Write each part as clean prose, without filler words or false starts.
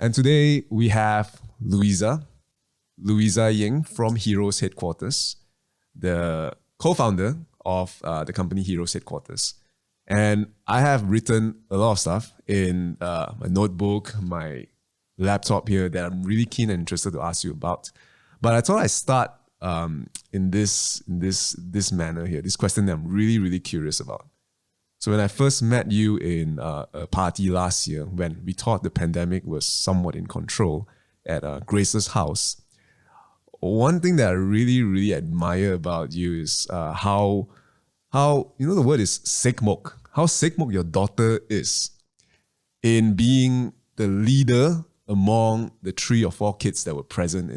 And today we have Luisa Yeng from Heroes Headquarters, the co-founder of the company Heroes Headquarters. And I have written a lot of stuff in my notebook, my laptop here that I'm really keen and interested to ask you about. But I thought I'd start in this manner here, this question that I'm really, really curious about. So when I first met you in a party last year, when we thought the pandemic was somewhat in control at Grace's house, one thing that I really, really admire about you is how the word is sekmok, how sekmok your daughter is in being the leader among the 3 or 4 kids that were present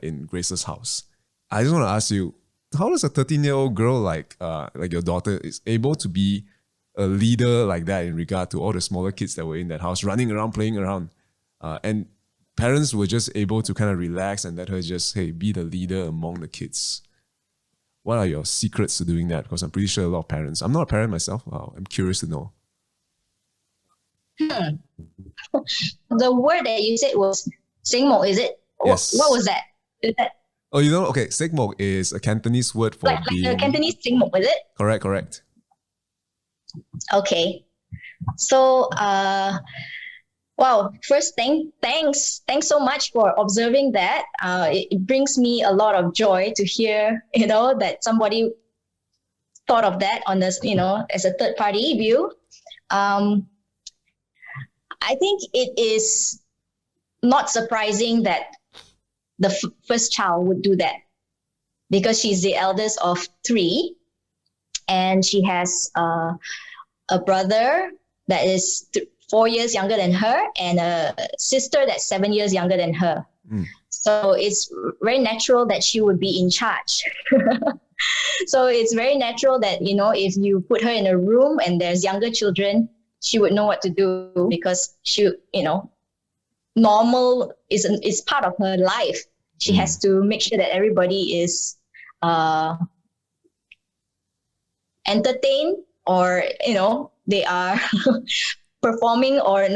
in Grace's house. I just want to ask you, how does a 13-year-old girl like your daughter is able to be a leader like that in regard to all the smaller kids that were in that house, running around, playing around, and parents were just able to kind of relax and let her just, hey, be the leader among the kids? What are your secrets to doing that? Because I'm pretty sure a lot of parents, I'm not a parent myself, I'm curious to know. The word that you said was sekmok, is it? Yes. What was that? Is that Oh, okay, sekmok is a Cantonese word for like a Cantonese sekmok, is it? Correct. Okay. So, wow, first thanks so much for observing that. It brings me a lot of joy to hear, that somebody thought of that on this, as a third party view. I think it is not surprising that the first child would do that, because she's the eldest of 3, and she has a brother that is 4 years younger than her and a sister that's 7 years younger than her. So it's very natural that she would be in charge. So it's very natural that, if you put her in a room and there's younger children, she would know what to do, because she, normal is part of her life. She has to make sure that everybody is entertained, or, they are performing or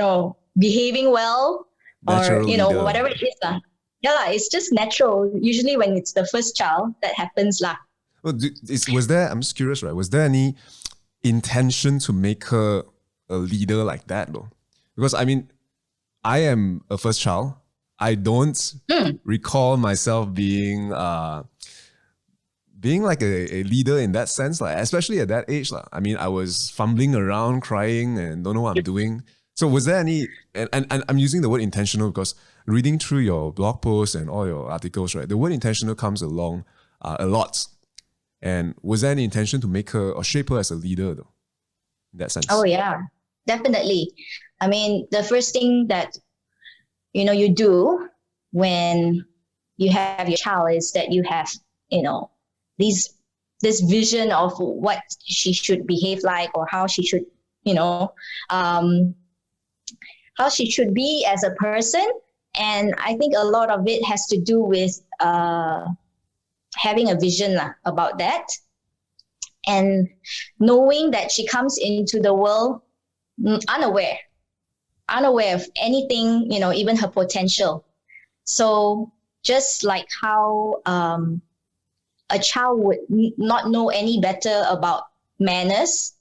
behaving well, Natural or, leader. whatever it is. Yeah, it's just natural. Usually when it's the first child, that happens. Well, I'm just curious, right? Was there any intention to make her a leader like that though? Because I mean, I am a first child. I don't recall myself being like a leader in that sense, like especially at that age. I mean, I was fumbling around, crying, and don't know what I'm doing. So was there any, and I'm using the word intentional because reading through your blog posts and all your articles, right, the word intentional comes along a lot. And was there any intention to make her or shape her as a leader though, in that sense? Oh yeah, definitely. I mean, the first thing that, you do when you have your child is that you have, this vision of what she should behave like, or how she should, how she should be as a person. And I think a lot of it has to do with having a vision about that, and knowing that she comes into the world unaware of anything, even her potential. So just like how a child would not know any better about manners,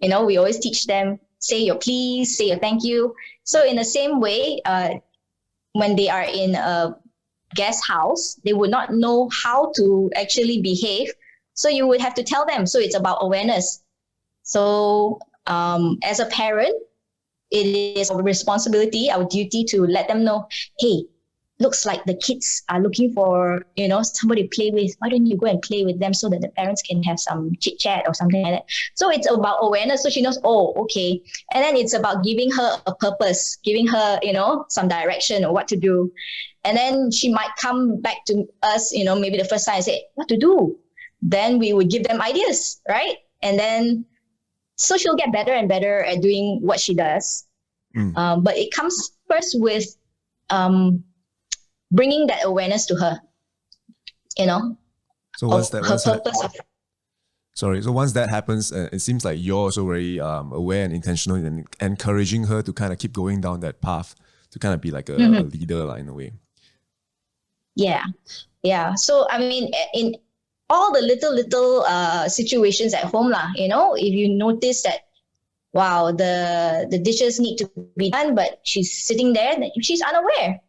we always teach them, say your please, say your thank you. So in the same way, when they are in a guest house, they would not know how to actually behave. So you would have to tell them. So it's about awareness. So as a parent, it is our responsibility, our duty to let them know, hey, looks like the kids are looking for, somebody to play with. Why don't you go and play with them so that the parents can have some chit chat or something like that? So it's about awareness. So she knows, oh, okay. And then it's about giving her a purpose, giving her, some direction or what to do. And then she might come back to us, maybe the first time and say, what to do? Then we would give them ideas, right? And then, so she'll get better and better at doing what she does. But it comes first with bringing that awareness to her, So once that happens, it seems like you're also very aware and intentional in encouraging her to kind of keep going down that path to kind of be like a leader like, in a way. Yeah. Yeah. So, I mean, in all the little situations at home, if you notice that, wow, the dishes need to be done, but she's sitting there, she's unaware.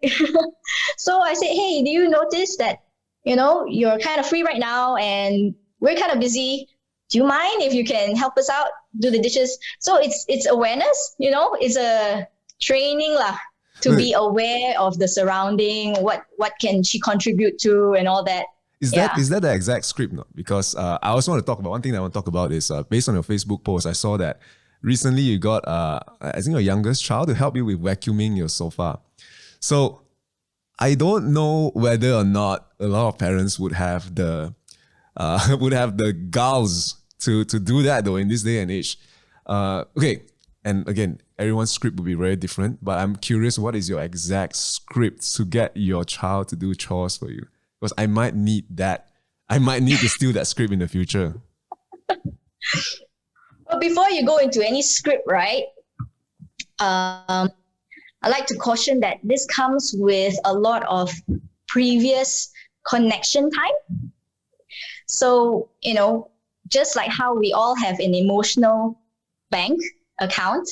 So I said, hey, do you notice that, you're kind of free right now and we're kind of busy. Do you mind if you can help us out, do the dishes? So it's awareness, it's a training to be aware of the surrounding, what can she contribute to and all that. Is that the exact script? No? Because I also want to talk about, one thing that I want to talk about is based on your Facebook post, I saw that recently you got, I think your youngest child to help you with vacuuming your sofa. So I don't know whether or not a lot of parents would have the gals to do that though in this day and age. Okay, and again, everyone's script will be very different, but I'm curious, what is your exact script to get your child to do chores for you? Because I might need that. I might need to steal that script in the future. Well, before you go into any script, right? I like to caution that this comes with a lot of previous connection time. So, just like how we all have an emotional bank account,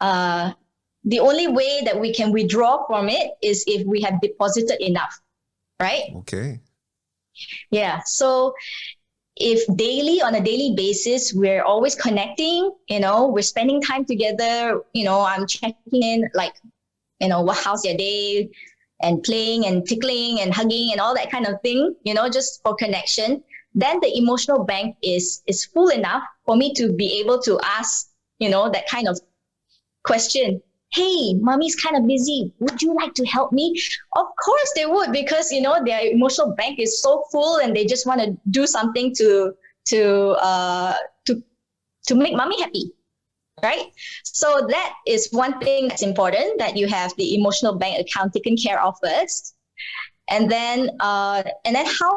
the only way that we can withdraw from it is if we have deposited enough, right? Okay. Yeah. So if on a daily basis, we're always connecting, we're spending time together, I'm checking in, like, how's your day, and playing and tickling and hugging and all that kind of thing, just for connection, then the emotional bank is full enough for me to be able to ask, that kind of question. Hey, mommy's kind of busy. Would you like to help me? Of course they would, because, their emotional bank is so full and they just want to do something to make mommy happy, right? So that is one thing that's important, that you have the emotional bank account taken care of first. And then how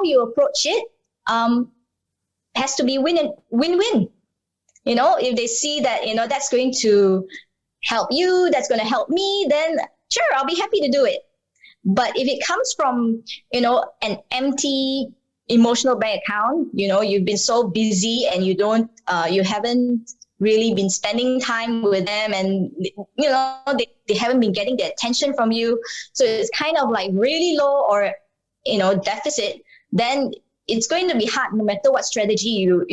you approach it has to be win-win. If they see that, that's going to help you, that's going to help me, then sure, I'll be happy to do it. But if it comes from, an empty emotional bank account, you've been so busy and you haven't really been spending time with them, and, they haven't been getting the attention from you. So it's kind of like really low or, deficit, then it's going to be hard no matter what strategy you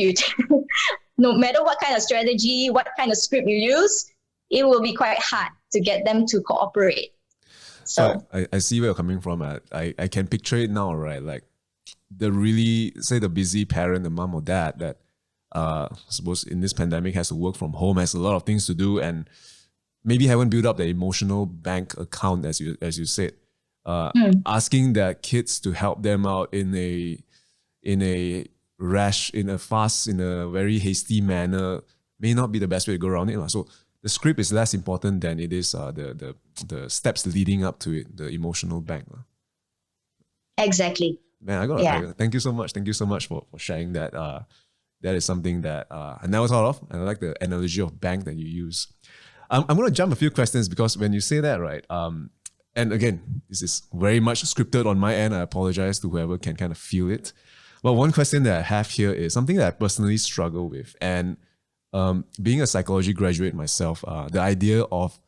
no matter what kind of strategy, what kind of script you use, it will be quite hard to get them to cooperate. So I see where you're coming from. I can picture it now, right? Like the busy parent, the mom or dad that I suppose in this pandemic has to work from home, has a lot of things to do, and maybe haven't built up the emotional bank account, as you said. Asking their kids to help them out in a very hasty manner may not be the best way to go around it. So the script is less important than it is the steps leading up to it, the emotional bank. Exactly. Man, thank you so much. Thank you so much for sharing that. That is something that I never thought of, and I like the analogy of bank that you use. I'm going to jump a few questions, because when you say that, right, and again, this is very much scripted on my end. I apologize to whoever can kind of feel it. But one question that I have here is something that I personally struggle with. And being a psychology graduate myself, the idea of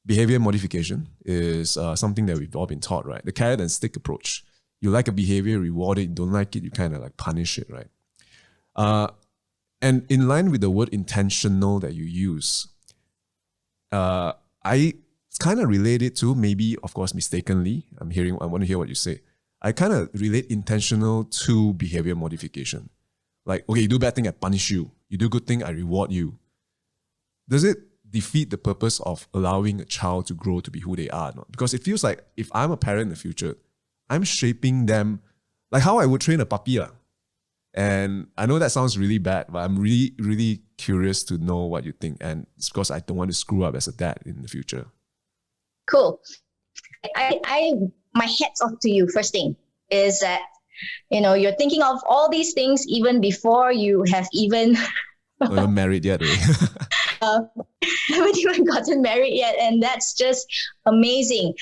behavior modification is something that we've all been taught, right? The carrot and stick approach. You like a behavior, reward it. You don't like it, you kind of like punish it, right? And in line with the word intentional that you use, I kind of relate it to, maybe, of course, mistakenly, I want to hear what you say. I kind of relate intentional to behavior modification. Like, okay, you do bad thing, I punish you. You do good thing, I reward you. Does it defeat the purpose of allowing a child to grow to be who they are? Because it feels like if I'm a parent in the future, I'm shaping them like how I would train a puppy. And I know that sounds really bad, but I'm really, really curious to know what you think. And it's because I don't want to screw up as a dad in the future. Cool. My hats off to you. First thing is that, you're thinking of all these things even before you have even not even married yet. Haven't even gotten married yet, and that's just amazing.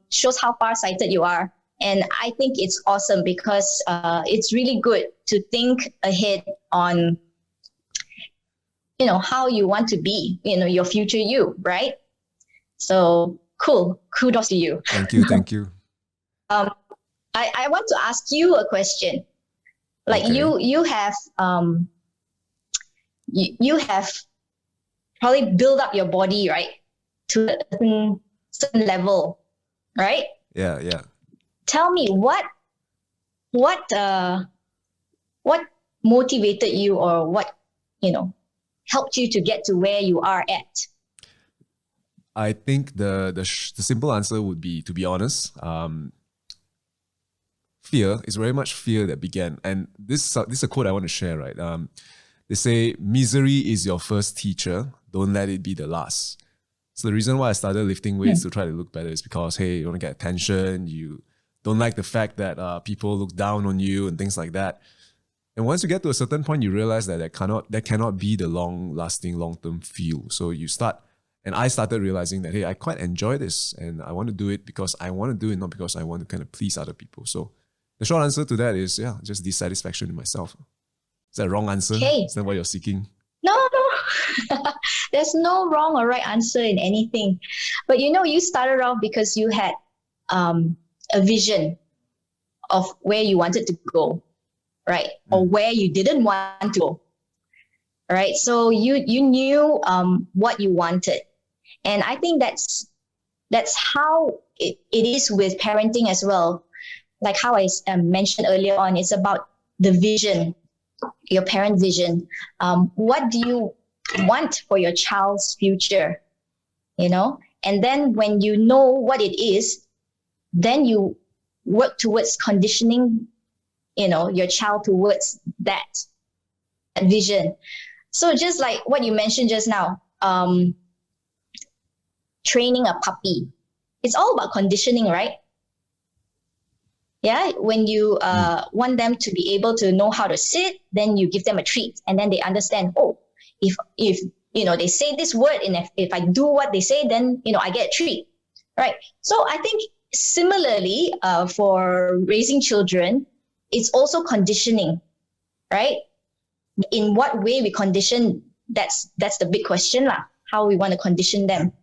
Shows how far-sighted you are. And I think it's awesome because it's really good to think ahead on, how you want to be, your future you, right? So cool. Kudos to you. Thank you. Thank you. I want to ask you a question. Like Okay. you have you have probably built up your body, right, to a certain level, right? Yeah, yeah. Tell me what motivated you, or what helped you to get to where you are at? I think the simple answer would be, to be honest, fear. Is very much fear that began. And this is a quote I want to share, right? They say, misery is your first teacher. Don't let it be the last. So the reason why I started lifting weights to try to look better is because, hey, you want to get attention. You don't like the fact that people look down on you and things like that. And once you get to a certain point, you realize that that cannot be the long-lasting, long-term feel. So you start, and I started realizing that, hey, I quite enjoy this, and I want to do it because I want to do it, not because I want to kind of please other people. So the short answer to that is, yeah, just dissatisfaction in myself. Is that a wrong answer? Okay. Is that what you're seeking? No. There's no wrong or right answer in anything. But you started off because you had a vision of where you wanted to go, right? Or where you didn't want to go, right? So you knew what you wanted. And I think that's how it is with parenting as well. Like how I mentioned earlier on, it's about the vision, your parent vision. What do you want for your child's future? And then when you know what it is, then you work towards conditioning, your child towards that vision. So just like what you mentioned just now, training a puppy, it's all about conditioning, right? Yeah, when you want them to be able to know how to sit, then you give them a treat, and then they understand, oh, if they say this word, and if I do what they say, then I get a treat, right? So I think similarly, for raising children, it's also conditioning, right? In what way we condition, that's the big question lah. How we want to condition them,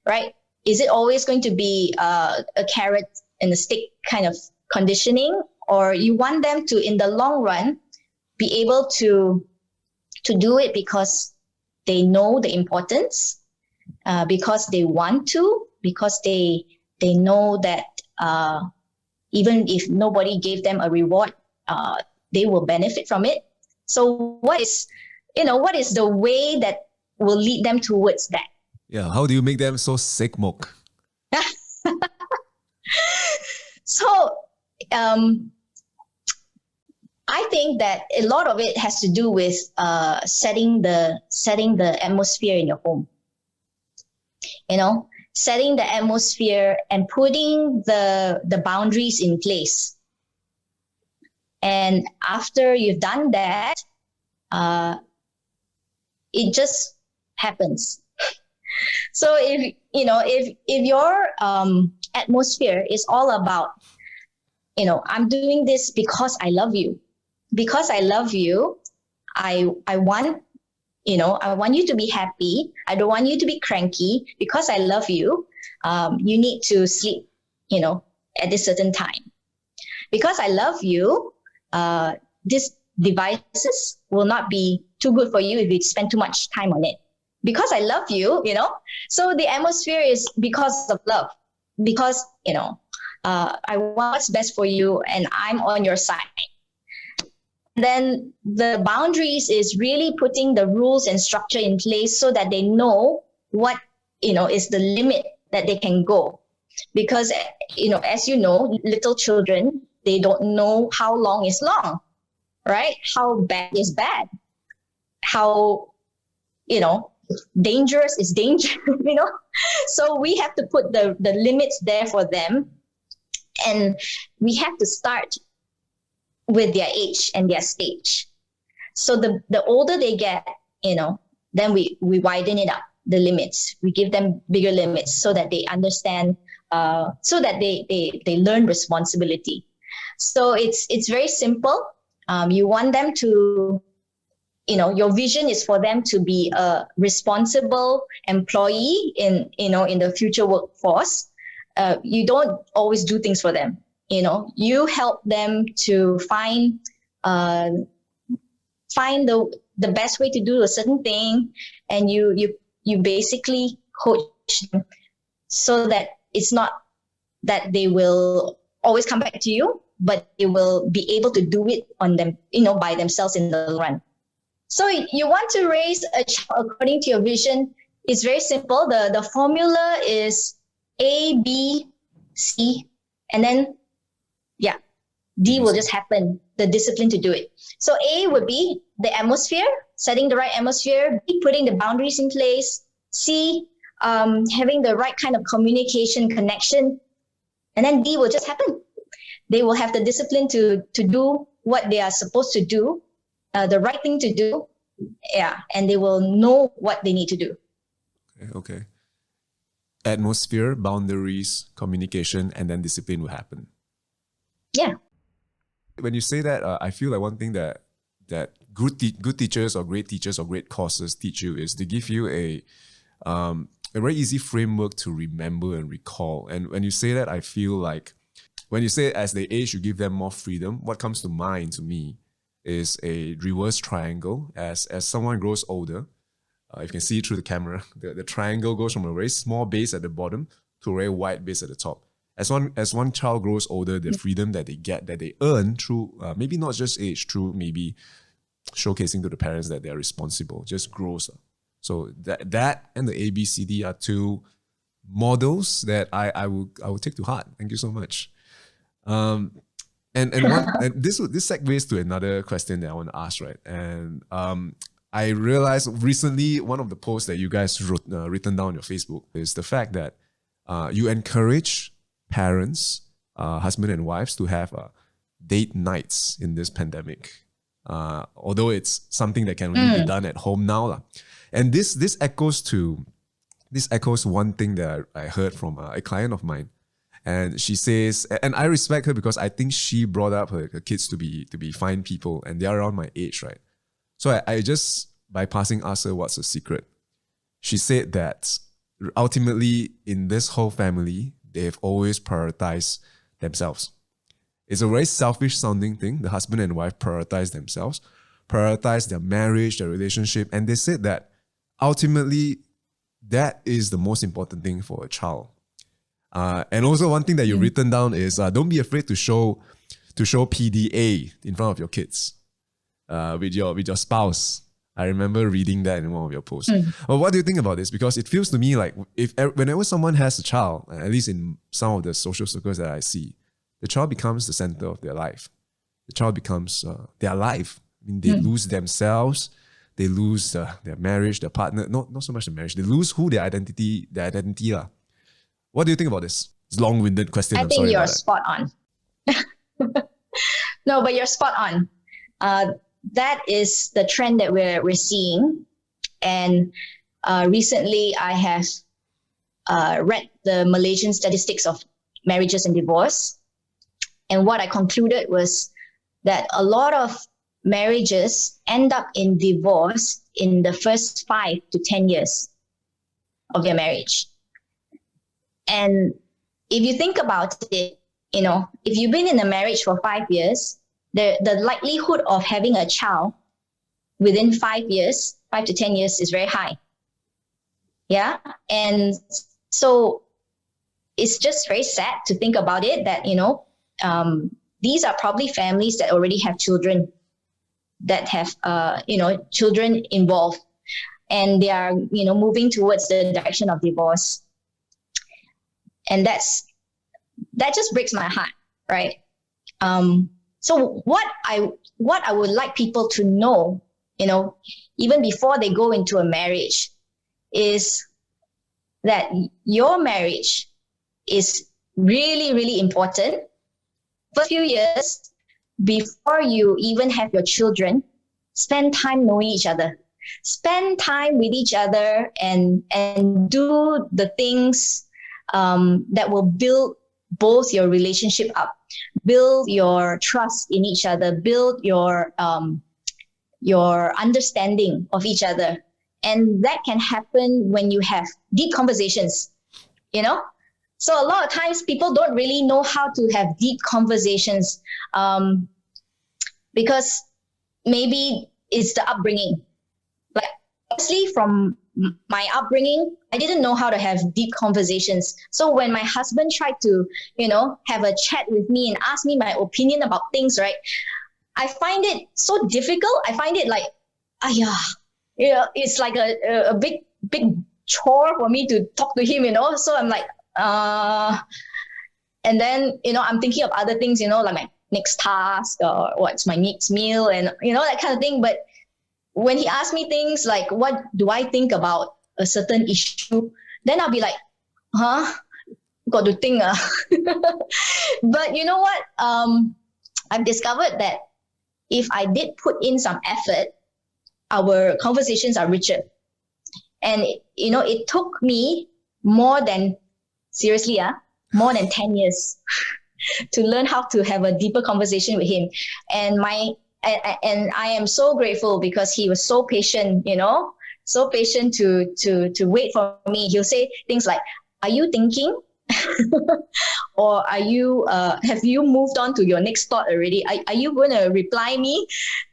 right? Is it always going to be a carrot and a stick kind of conditioning, or you want them to, in the long run, be able to do it because they know the importance, because they want to, because they know that even if nobody gave them a reward, they will benefit from it. So what is the way that will lead them towards that? Yeah, how do you make them so sick mok? So I think that a lot of it has to do with setting the atmosphere in your home. Setting the atmosphere and putting the boundaries in place. And after you've done that, it just happens. So if your atmosphere is all about, I'm doing this because I love you. Because I love you, I want you to be happy. I don't want you to be cranky. Because I love you, you need to sleep, at this certain time. Because I love you, these devices will not be too good for you if you spend too much time on it. Because I love you, so the atmosphere is because of love. Because, I want what's best for you and I'm on your side. Then the boundaries is really putting the rules and structure in place so that they know what, is the limit that they can go. Because, as you know, little children, they don't know how long is long, right? How bad is bad. How, dangerous is dangerous, So we have to put the limits there for them. And we have to start with their age and their stage. So the older they get, then we widen it up, the limits. We give them bigger limits so that they understand, so that they learn responsibility. So it's very simple. You want them to, your vision is for them to be a responsible employee in the future workforce. You don't always do things for them. You help them to find the best way to do a certain thing, and you basically coach them so that it's not that they will always come back to you, but they will be able to do it on them, by themselves in the long run. So you want to raise a child according to your vision. It's very simple. The formula is A, B, C, and then D will just happen, the discipline to do it. So A would be the atmosphere, setting the right atmosphere. B, putting the boundaries in place. C, having the right kind of communication, connection. And then D will just happen. They will have the discipline to do what they are supposed to do, the right thing to do. Yeah, and they will know what they need to do. Okay. Atmosphere, boundaries, communication, and then discipline will happen. Yeah. When you say that, I feel like one thing that good teachers or great courses teach you is to give you a very easy framework to remember and recall. And when you say that, I feel like when you say as they age, you give them more freedom, what comes to mind to me is a reverse triangle. As someone grows older, you can see through the camera, the triangle goes from a very small base at the bottom to a very wide base at the top. As one child grows older, the freedom that they get, that they earn through maybe not just age, through maybe showcasing to the parents that they're responsible, just grows. So that and the ABCD are two models that I will take to heart. Thank you so much. And this segues to another question that I want to ask, right? And I realized recently one of the posts that you guys written down on your Facebook is the fact that you encourage parents, husband and wives, to have date nights in this pandemic. Although it's something that can only be done at home now. And this echoes one thing that I heard from a client of mine. And she says, and I respect her because I think she brought up her kids to be fine people, and they're around my age, right? So I just, by passing, asked her what's the secret. She said that ultimately in this whole family, they have always prioritized themselves. It's a very selfish sounding thing. The husband and wife prioritize themselves, prioritize their marriage, their relationship. And they said that ultimately that is the most important thing for a child. And also one thing that you've written down is don't be afraid to show PDA in front of your kids, with your spouse. I remember reading that in one of your posts. Well, what do you think about this? Because it feels to me like whenever someone has a child, at least in some of the social circles that I see, the child becomes the center of their life. The child becomes their life. I mean, they lose themselves, they lose their marriage, their partner. Not so much the marriage. They lose who their identity are. What do you think about this? It's a long-winded question. I think you're spot on. No, but you're spot on. That is the trend that we're seeing. And recently I have read the Malaysian statistics of marriages and divorce. And what I concluded was that a lot of marriages end up in divorce in the first 5 to 10 years of their marriage. And if you think about it, if you've been in a marriage for 5 years, the likelihood of having a child within 5 to 10 years is very high. Yeah. And so it's just very sad to think about it that, these are probably families that already have children, that have, children involved, and they are, moving towards the direction of divorce. And that just breaks my heart, right? So what I would like people to know, even before they go into a marriage, is that your marriage is really, really important. For a few years, before you even have your children, spend time knowing each other. Spend time with each other and do the things that will build both your relationship up, build your trust in each other, build your understanding of each other. And that can happen when you have deep conversations, you know? So a lot of times people don't really know how to have deep conversations because maybe it's the upbringing. Like, honestly, from my upbringing, I didn't know how to have deep conversations. So when my husband tried to, have a chat with me and ask me my opinion about things, right? I find it so difficult. I find it like, it's like a big chore for me to talk to him, So I'm like, and then, I'm thinking of other things, like my next task or what's my next meal and, that kind of thing. But when he asks me things like, what do I think about a certain issue? Then I'll be like, got to think. But you know what? I've discovered that if I did put in some effort, our conversations are richer. And, it took me more than 10 years to learn how to have a deeper conversation with him. And I am so grateful because he was so patient, so patient to wait for me. He'll say things like, are you thinking? Or are you, have you moved on to your next thought already? Are you going to reply me?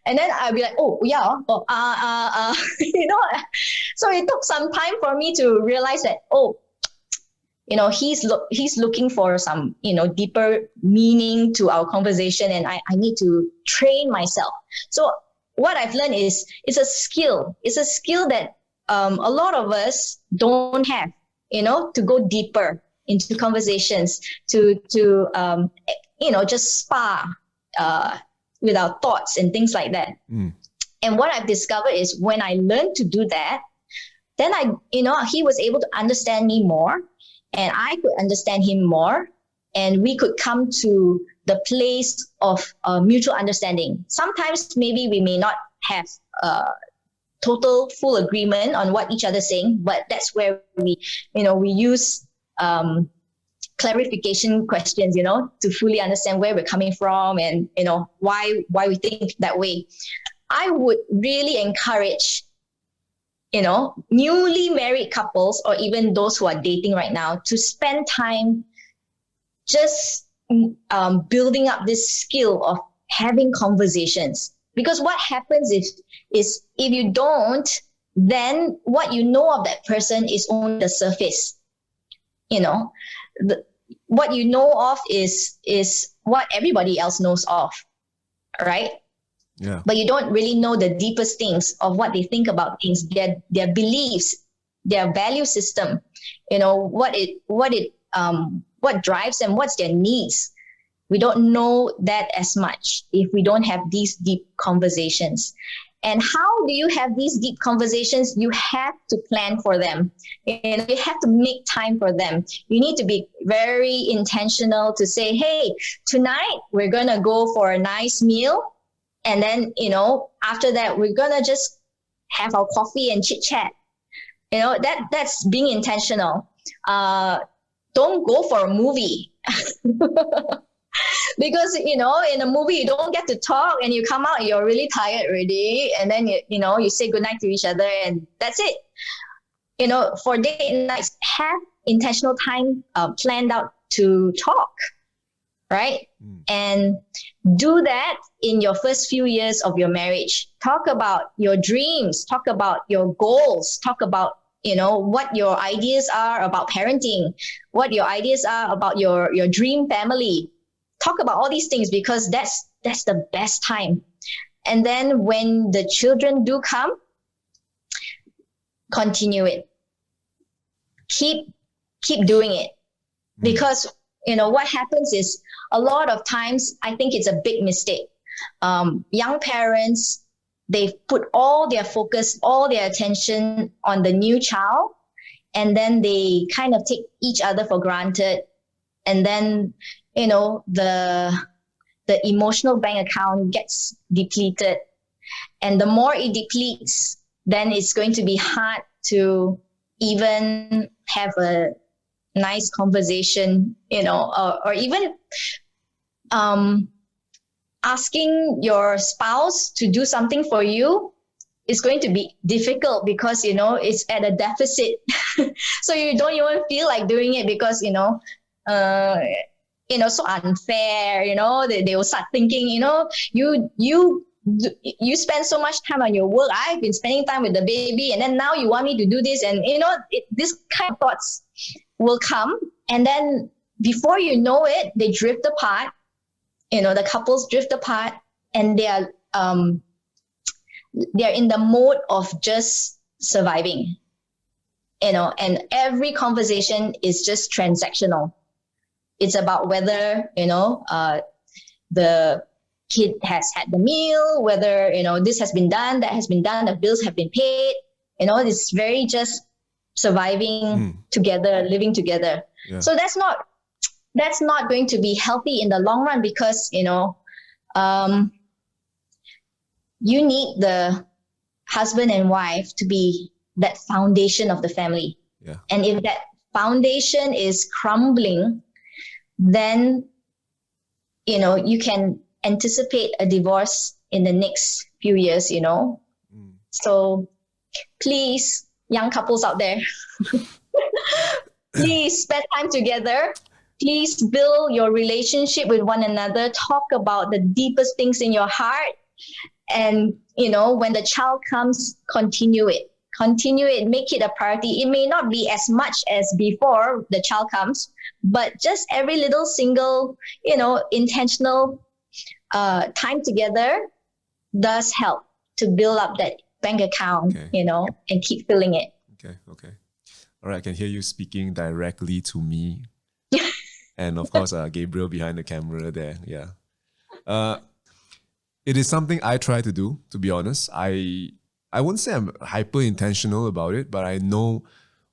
And then I'll be like, oh, yeah. So it took some time for me to realize that, he's looking for some, deeper meaning to our conversation, and I need to train myself. So what I've learned is it's a skill. It's a skill that a lot of us don't have, to go deeper into conversations, to just spar with our thoughts and things like that. And what I've discovered is when I learned to do that, then he was able to understand me more, and I could understand him more, and we could come to the place of mutual understanding. Sometimes maybe we may not have total full agreement on what each other's saying, but that's where we use clarification questions, to fully understand where we're coming from and, why we think that way. I would really encourage, newly married couples or even those who are dating right now to spend time just building up this skill of having conversations. Because what happens is if you don't, then what you know of that person is only the surface. What you know of is what everybody else knows of, right? Yeah. But you don't really know the deepest things of what they think about things, their beliefs, their value system, what drives them, what's their needs. We don't know that as much if we don't have these deep conversations. And how do you have these deep conversations? You have to plan for them. And you have to make time for them. You need to be very intentional to say, hey, tonight we're going to go for a nice meal. And then, after that, we're going to just have our coffee and chit chat. That's being intentional. Don't go for a movie. Because, in a movie, you don't get to talk and you come out, you're really tired already. And then, you say goodnight to each other and that's it. For date nights, have intentional time planned out to talk, right? And do that in your first few years of your marriage. Talk about your dreams, talk about your goals, talk about, what your ideas are about parenting, what your ideas are about your dream family. Talk about all these things because that's the best time. And then when the children do come, continue it. Keep doing it. Because, what happens is a lot of times, I think it's a big mistake. Young parents, they put all their focus, all their attention on the new child, and then they kind of take each other for granted. And then, the emotional bank account gets depleted. And the more it depletes, then it's going to be hard to even have a nice conversation, or even asking your spouse to do something for you is going to be difficult because, it's at a deficit. So you don't even feel like doing it because, so unfair, they will start thinking, you spend so much time on your work. I've been spending time with the baby, and then now you want me to do this. And, this kind of thoughts will come. And then before you know it, they drift apart. The couples drift apart, and they're in the mode of just surviving, and every conversation is just transactional. It's about whether, the kid has had the meal, whether, this has been done, that has been done, the bills have been paid. It's very just surviving together, living together. Yeah. So that's not going to be healthy in the long run because, you need the husband and wife to be that foundation of the family. Yeah. And if that foundation is crumbling, then, you can anticipate a divorce in the next few years, So please, young couples out there, please spend time together. Please build your relationship with one another. Talk about the deepest things in your heart. And, when the child comes, continue it. Make it a priority. It may not be as much as before the child comes, but just every little single, intentional time together does help to build up that bank account, and keep filling it. Okay. All right, I can hear you speaking directly to me. And of course, Gabriel behind the camera there. Yeah. It is something I try to do, to be honest. I wouldn't say I'm hyper intentional about it, but I know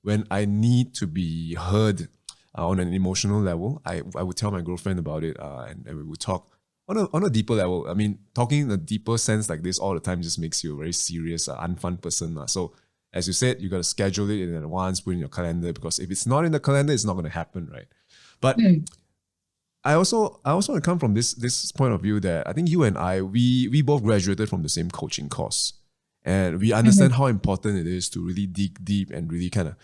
when I need to be heard on an emotional level, I would tell my girlfriend about it, and we would talk on a deeper level. I mean, talking in a deeper sense like this all the time just makes you a very serious, unfun person. So as you said, you got to schedule it in advance, put it in your calendar, because if it's not in the calendar, it's not going to happen, right? But I also want to come from this point of view that I think you and I, we both graduated from the same coaching course. And we understand how important it is to really dig deep and really kind of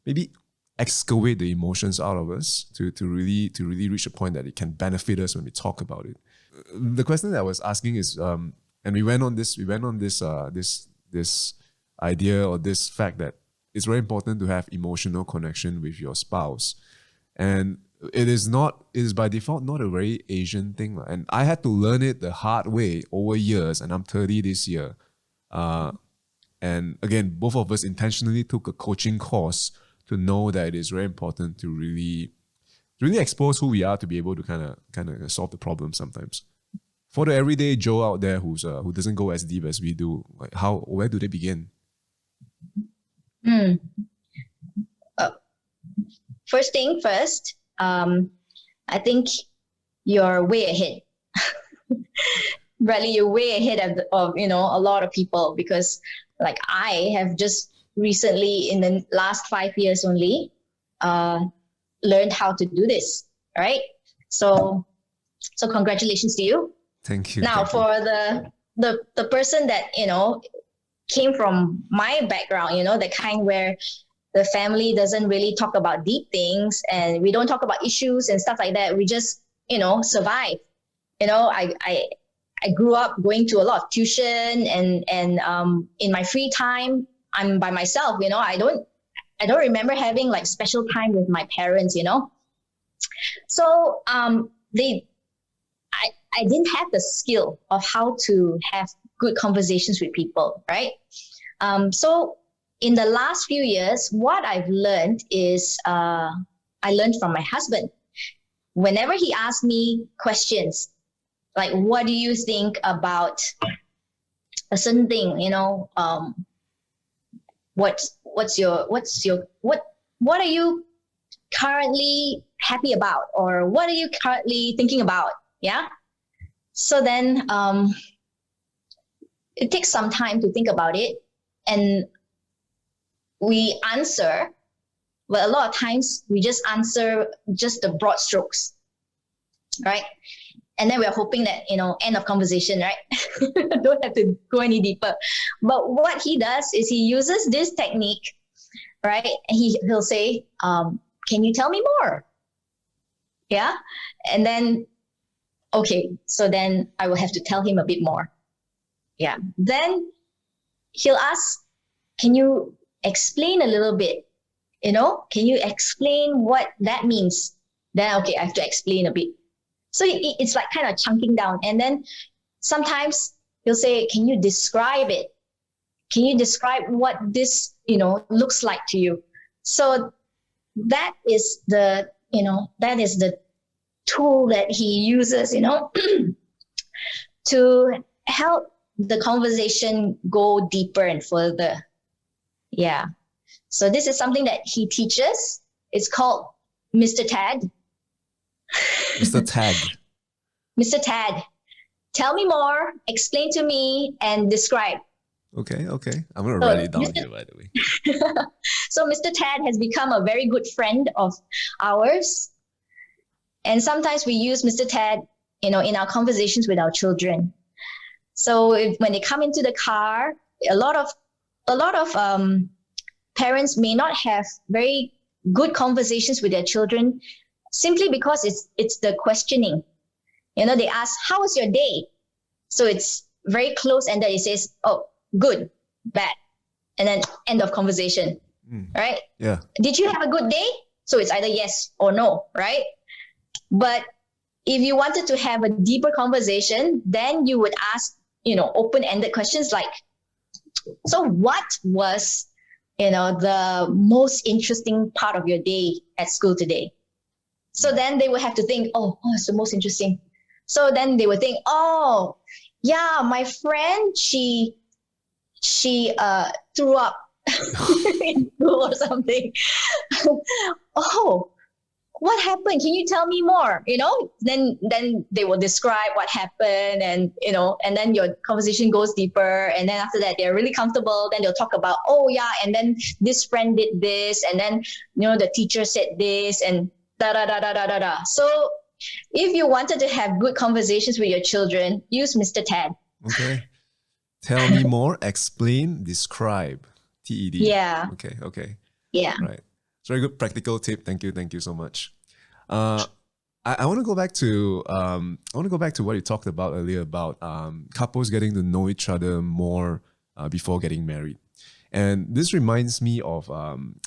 maybe excavate the emotions out of us to really reach a point that it can benefit us when we talk about it. The question that I was asking is, and we went on this idea or this fact that it's very important to have emotional connection with your spouse. And it is by default not a very Asian thing. And I had to learn it the hard way over years, and I'm 30 this year. And again, both of us intentionally took a coaching course to know that it is very important to really expose who we are to be able to kind of solve the problem sometimes. For the everyday Joe out there who doesn't go as deep as we do, like where do they begin? First thing first, I think you're way ahead. Bradley, you're way ahead of a lot of people, because like I have just recently in the last 5 years only learned how to do this, right? So congratulations to you. Thank you. Now for the person that came from my background, the kind where the family doesn't really talk about deep things and we don't talk about issues and stuff like that. We just survive. I grew up going to a lot of tuition and in my free time, I'm by myself, I don't remember having like special time with my parents, So I didn't have the skill of how to have good conversations with people, right? So in the last few years, what I've learned is I learned from my husband. Whenever he asks me questions, like, what do you think about a certain thing? What are you currently happy about, or what are you currently thinking about? Yeah. So then it takes some time to think about it, and we answer, well, a lot of times we just answer just the broad strokes, right? And then we're hoping that, end of conversation, right? Don't have to go any deeper. But what he does is he uses this technique, right? And he'll say, can you tell me more? Yeah. And then, okay, so then I will have to tell him a bit more. Yeah. Then he'll ask, can you explain a little bit? Can you explain what that means? Then, okay, I have to explain a bit. So it's like kind of chunking down. And then sometimes he'll say, can you describe it? Can you describe what this, looks like to you? So that is the tool that he uses, to help the conversation go deeper and further. Yeah. So this is something that he teaches. It's called Mr. Tad. Mr. Tag. Mr. Tad, tell me more, explain to me, and describe. Okay. I'm going to write it down here, by the way. So Mr. Tad has become a very good friend of ours. And sometimes we use Mr. Tad, in our conversations with our children. So when they come into the car, a lot of parents may not have very good conversations with their children simply because it's the questioning. They ask, how was your day? So it's very close-ended. It says, oh, good, bad, and then end of conversation, right? Yeah. Did you have a good day? So it's either yes or no, right? But if you wanted to have a deeper conversation, then you would ask, open-ended questions like, so what was, the most interesting part of your day at school today? So then they would have to think, oh, it's the most interesting. So then they would think, oh, yeah, my friend, she threw up in school or something. Oh, what happened? Can you tell me more? Then they will describe what happened, and and then your conversation goes deeper. And then after that, they're really comfortable. Then they'll talk about, oh yeah, and then this friend did this, and then the teacher said this, and da da da da da da da. So if you wanted to have good conversations with your children, use Mr. Tad. Okay. Tell me more, explain, describe. TED. Yeah. Okay. Yeah. Right. It's a very good practical tip. Thank you so much. I want to go back to what you talked about earlier about couples getting to know each other more before getting married. And this reminds me of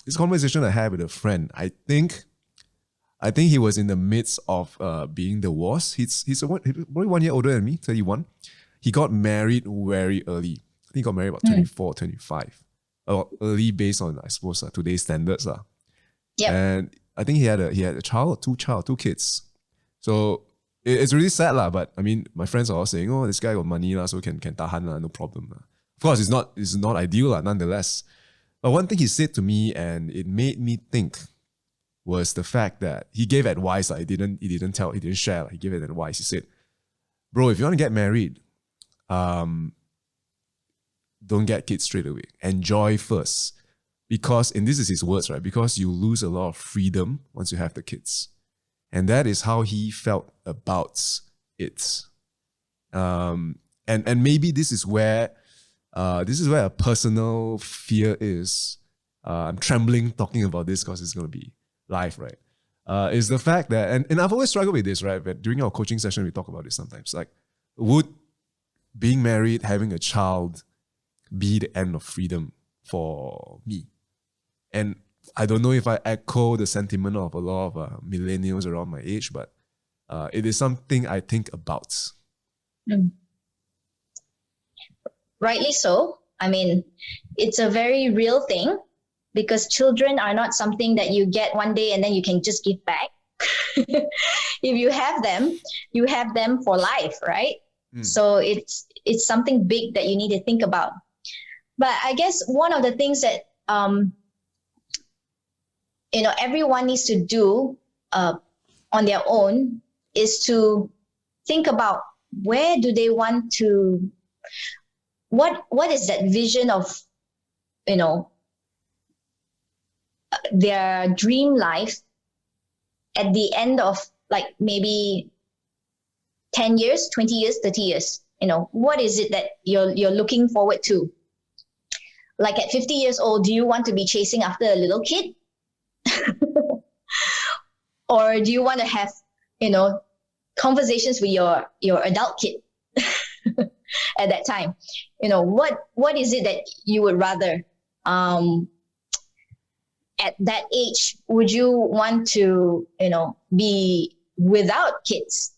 this conversation I had with a friend. I think he was in the midst of being divorced. He's probably 1 year older than me, 31. He got married very early. I think he got married about 24, 25. Early based on, I suppose, today's standards. Yep. And I think he had a child or two kids. So it's really sad, but I mean, my friends are all saying, oh, this guy got money, so can tahan, no problem. Of course, it's not ideal, nonetheless. But one thing he said to me, and it made me think, was the fact that he gave advice. He didn't share. He gave it advice. He said, bro, if you want to get married, don't get kids straight away. Enjoy first. Because, and this is his words, right? Because you lose a lot of freedom once you have the kids. And that is how he felt about it. And maybe this is where a personal fear is. I'm trembling talking about this because it's going to be live, right? Is the fact that, and I've always struggled with this, right? But during our coaching session, we talk about this sometimes. Like, would being married, having a child be the end of freedom for me? And I don't know if I echo the sentiment of a lot of millennials around my age, but it is something I think about. Rightly so. I mean, it's a very real thing because children are not something that you get one day and then you can just give back. If you have them for life, right? So it's something big that you need to think about. But I guess one of the things that everyone needs to do on their own is to think about where do they want to, what is that vision of you know, their dream life at the end of like maybe 10 years, 20 years, 30 years. You know, what is it that you're looking forward to? Like at 50 years old, do you want to be chasing after a little kid? Or do you want to have, you know, conversations with your adult kid at that time? You know, what is it that you would rather? At that age, would you want to, you know, be without kids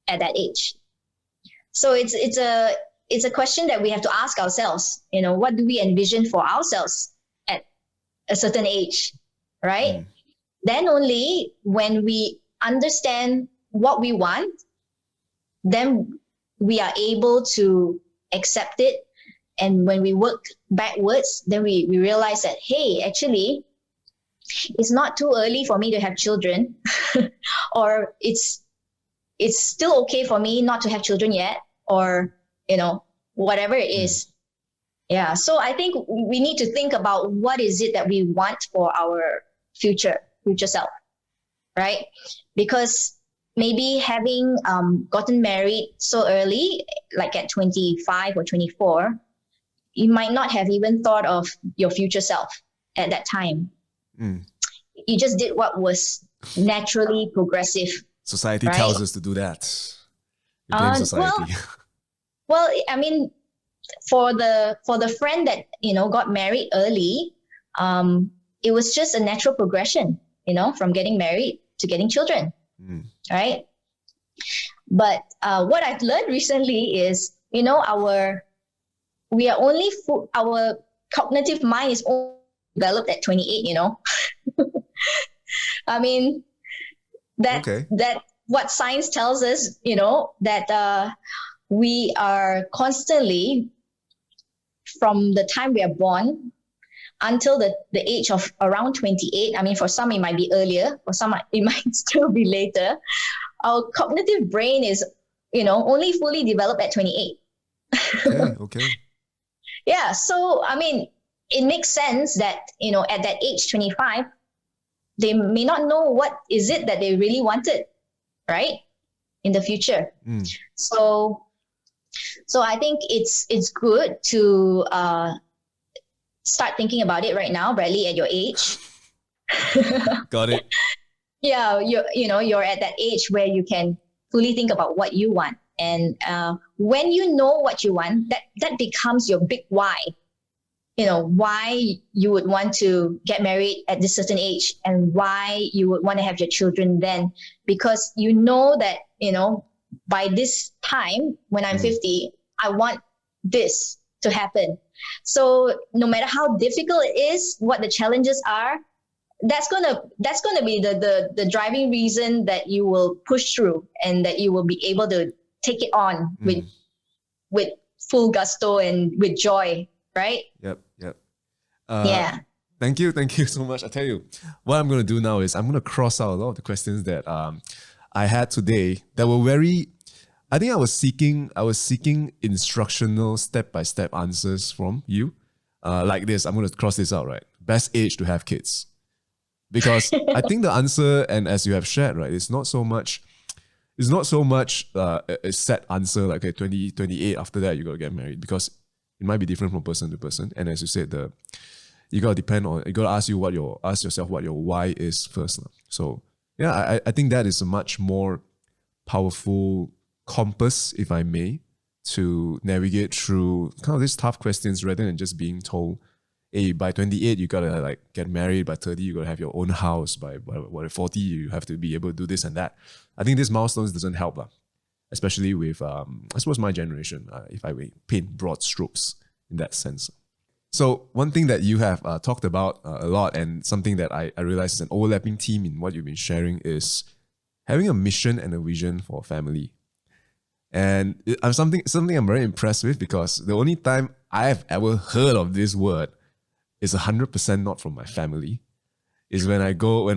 at that age? So it's a question that we have to ask ourselves. You know, what do we envision for ourselves at a certain age, right? Then only when we understand what we want, then we are able to accept it. And when we work backwards, then we realize that, hey, actually, it's not too early for me to have children, or it's still okay for me not to have children yet, or, you know, whatever it is. Yeah. So I think we need to think about what is it that we want for our future self, right? Because maybe having gotten married so early, like at 25 or 24, you might not have even thought of your future self at that time. You just did what was naturally progressive. Society right? tells us to do that. We blame society. Well, I mean, for the friend that, you know, got married early, it was just a natural progression, you know, from getting married to getting children, right? But what I've learned recently is, you know, our cognitive mind is only developed at 28, you know. I mean, that what science tells us, you know, that we are constantly, from the time we are born until the age of around 28. I mean, for some it might be earlier, for some it might still be later. Our cognitive brain is, you know, only fully developed at 28. Okay. Yeah. So, I mean, it makes sense that, you know, at that age, 25, they may not know what is it that they really wanted, right? In the future. So I think it's good to start thinking about it right now, Bradley, at your age. Got it. Yeah, you're at that age where you can fully think about what you want. And when you know what you want, that becomes your big why. You know, why you would want to get married at this certain age and why you would want to have your children then. Because you know that, you know, by this time, when I'm 50, I want this to happen. So no matter how difficult it is, what the challenges are, that's gonna be the driving reason that you will push through and that you will be able to take it on with full gusto and with joy, right? Yep. Yeah. Thank you so much. I tell you, what I'm going to do now is I'm going to cross out a lot of the questions that I had today that were very. I think I was seeking instructional step-by-step answers from you, like this. I'm going to cross this out, right? Best age to have kids, because I think the answer, and as you have shared, right, it's not so much a set answer like, okay, 20, 28, after that you got to get married, because it might be different from person to person. And as you said, you got to ask yourself what your why is first. So yeah, I think that is a much more powerful compass, if I may, to navigate through kind of these tough questions, rather than just being told, hey, by 28 you gotta like get married, by 30 you gotta have your own house, by 40 you have to be able to do this and that. I think these milestones doesn't help, especially with I suppose my generation, if I may paint broad strokes in that sense. So one thing that you have talked about a lot, and something that I realize is an overlapping theme in what you've been sharing, is having a mission and a vision for a family. And something I'm very impressed with, because the only time I have ever heard of this word is 100% not from my family. Is when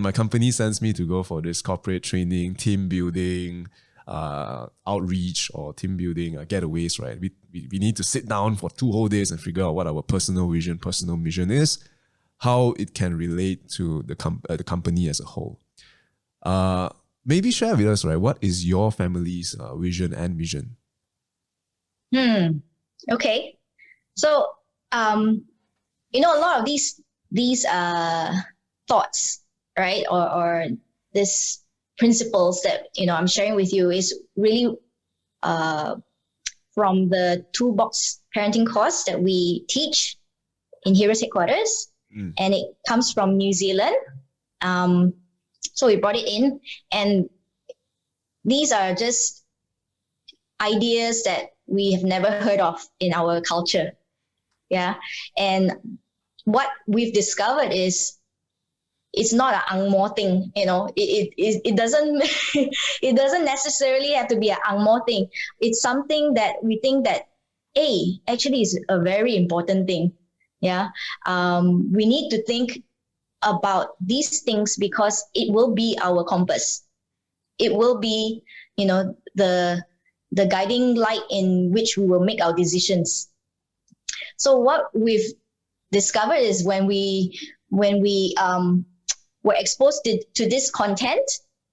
my company sends me to go for this corporate training, team building, outreach or team building getaways, right? We need to sit down for 2 whole days and figure out what our personal vision, personal mission is, how it can relate to the company as a whole. Maybe share with us, right? What is your family's vision and mission? Okay. So, a lot of these thoughts, right, or these principles that I'm sharing with you is really from the toolbox parenting course that we teach in Heroes Headquarters, and it comes from New Zealand. So we brought it in, and these are just ideas that we have never heard of in our culture. Yeah. And what we've discovered is it's not an ang mo thing, it doesn't it doesn't necessarily have to be an ang mo thing. It's something that we think that actually is a very important thing. Yeah. We need to think about these things because it will be our compass. It will be, the guiding light in which we will make our decisions. So what we've discovered is when we were exposed to this content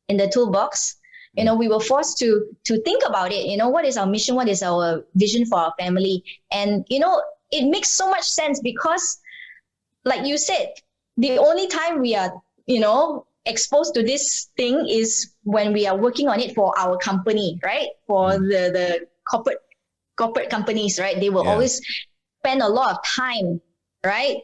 in the toolbox, we were forced to think about it. What is our mission? What is our vision for our family? And, it makes so much sense because, like you said, the only time we are, exposed to this thing is when we are working on it for our company, right? For the corporate companies, right? They will always spend a lot of time, right?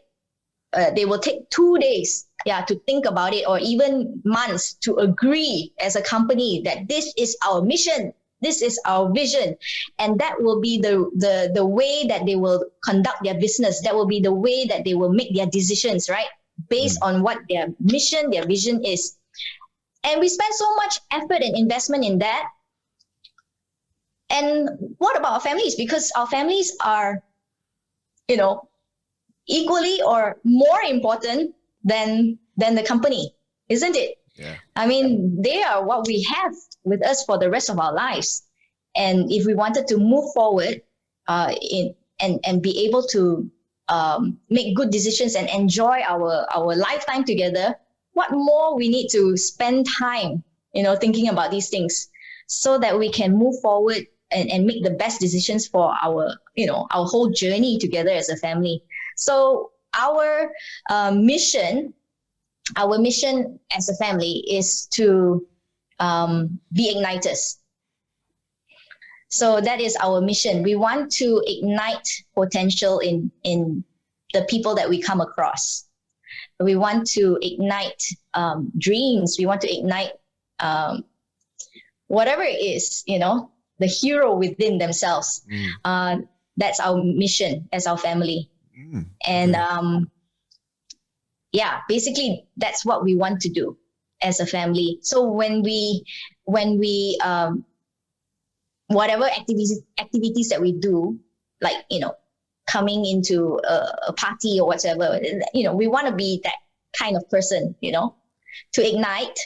They will take 2 days, to think about it, or even months to agree as a company that this is our mission, this is our vision, and that will be the way that they will conduct their business. That will be the way that they will make their decisions, right? Based on what their mission, their vision is. And we spend so much effort and investment in that. And what about our families? Because our families are, equally or more important than the company, isn't it? Yeah. I mean, they are what we have with us for the rest of our lives. And if we wanted to move forward and be able to make good decisions and enjoy our lifetime together, what more we need to spend time, thinking about these things so that we can move forward and make the best decisions for our whole journey together as a family. So our mission as a family is to be igniters. So that is our mission. We want to ignite potential in the people that we come across. We want to ignite dreams. We want to ignite whatever it is, the hero within themselves. That's our mission as our family. And basically that's what we want to do as a family. So when we whatever activities that we do, like, coming into a party or whatever, we want to be that kind of person, to ignite,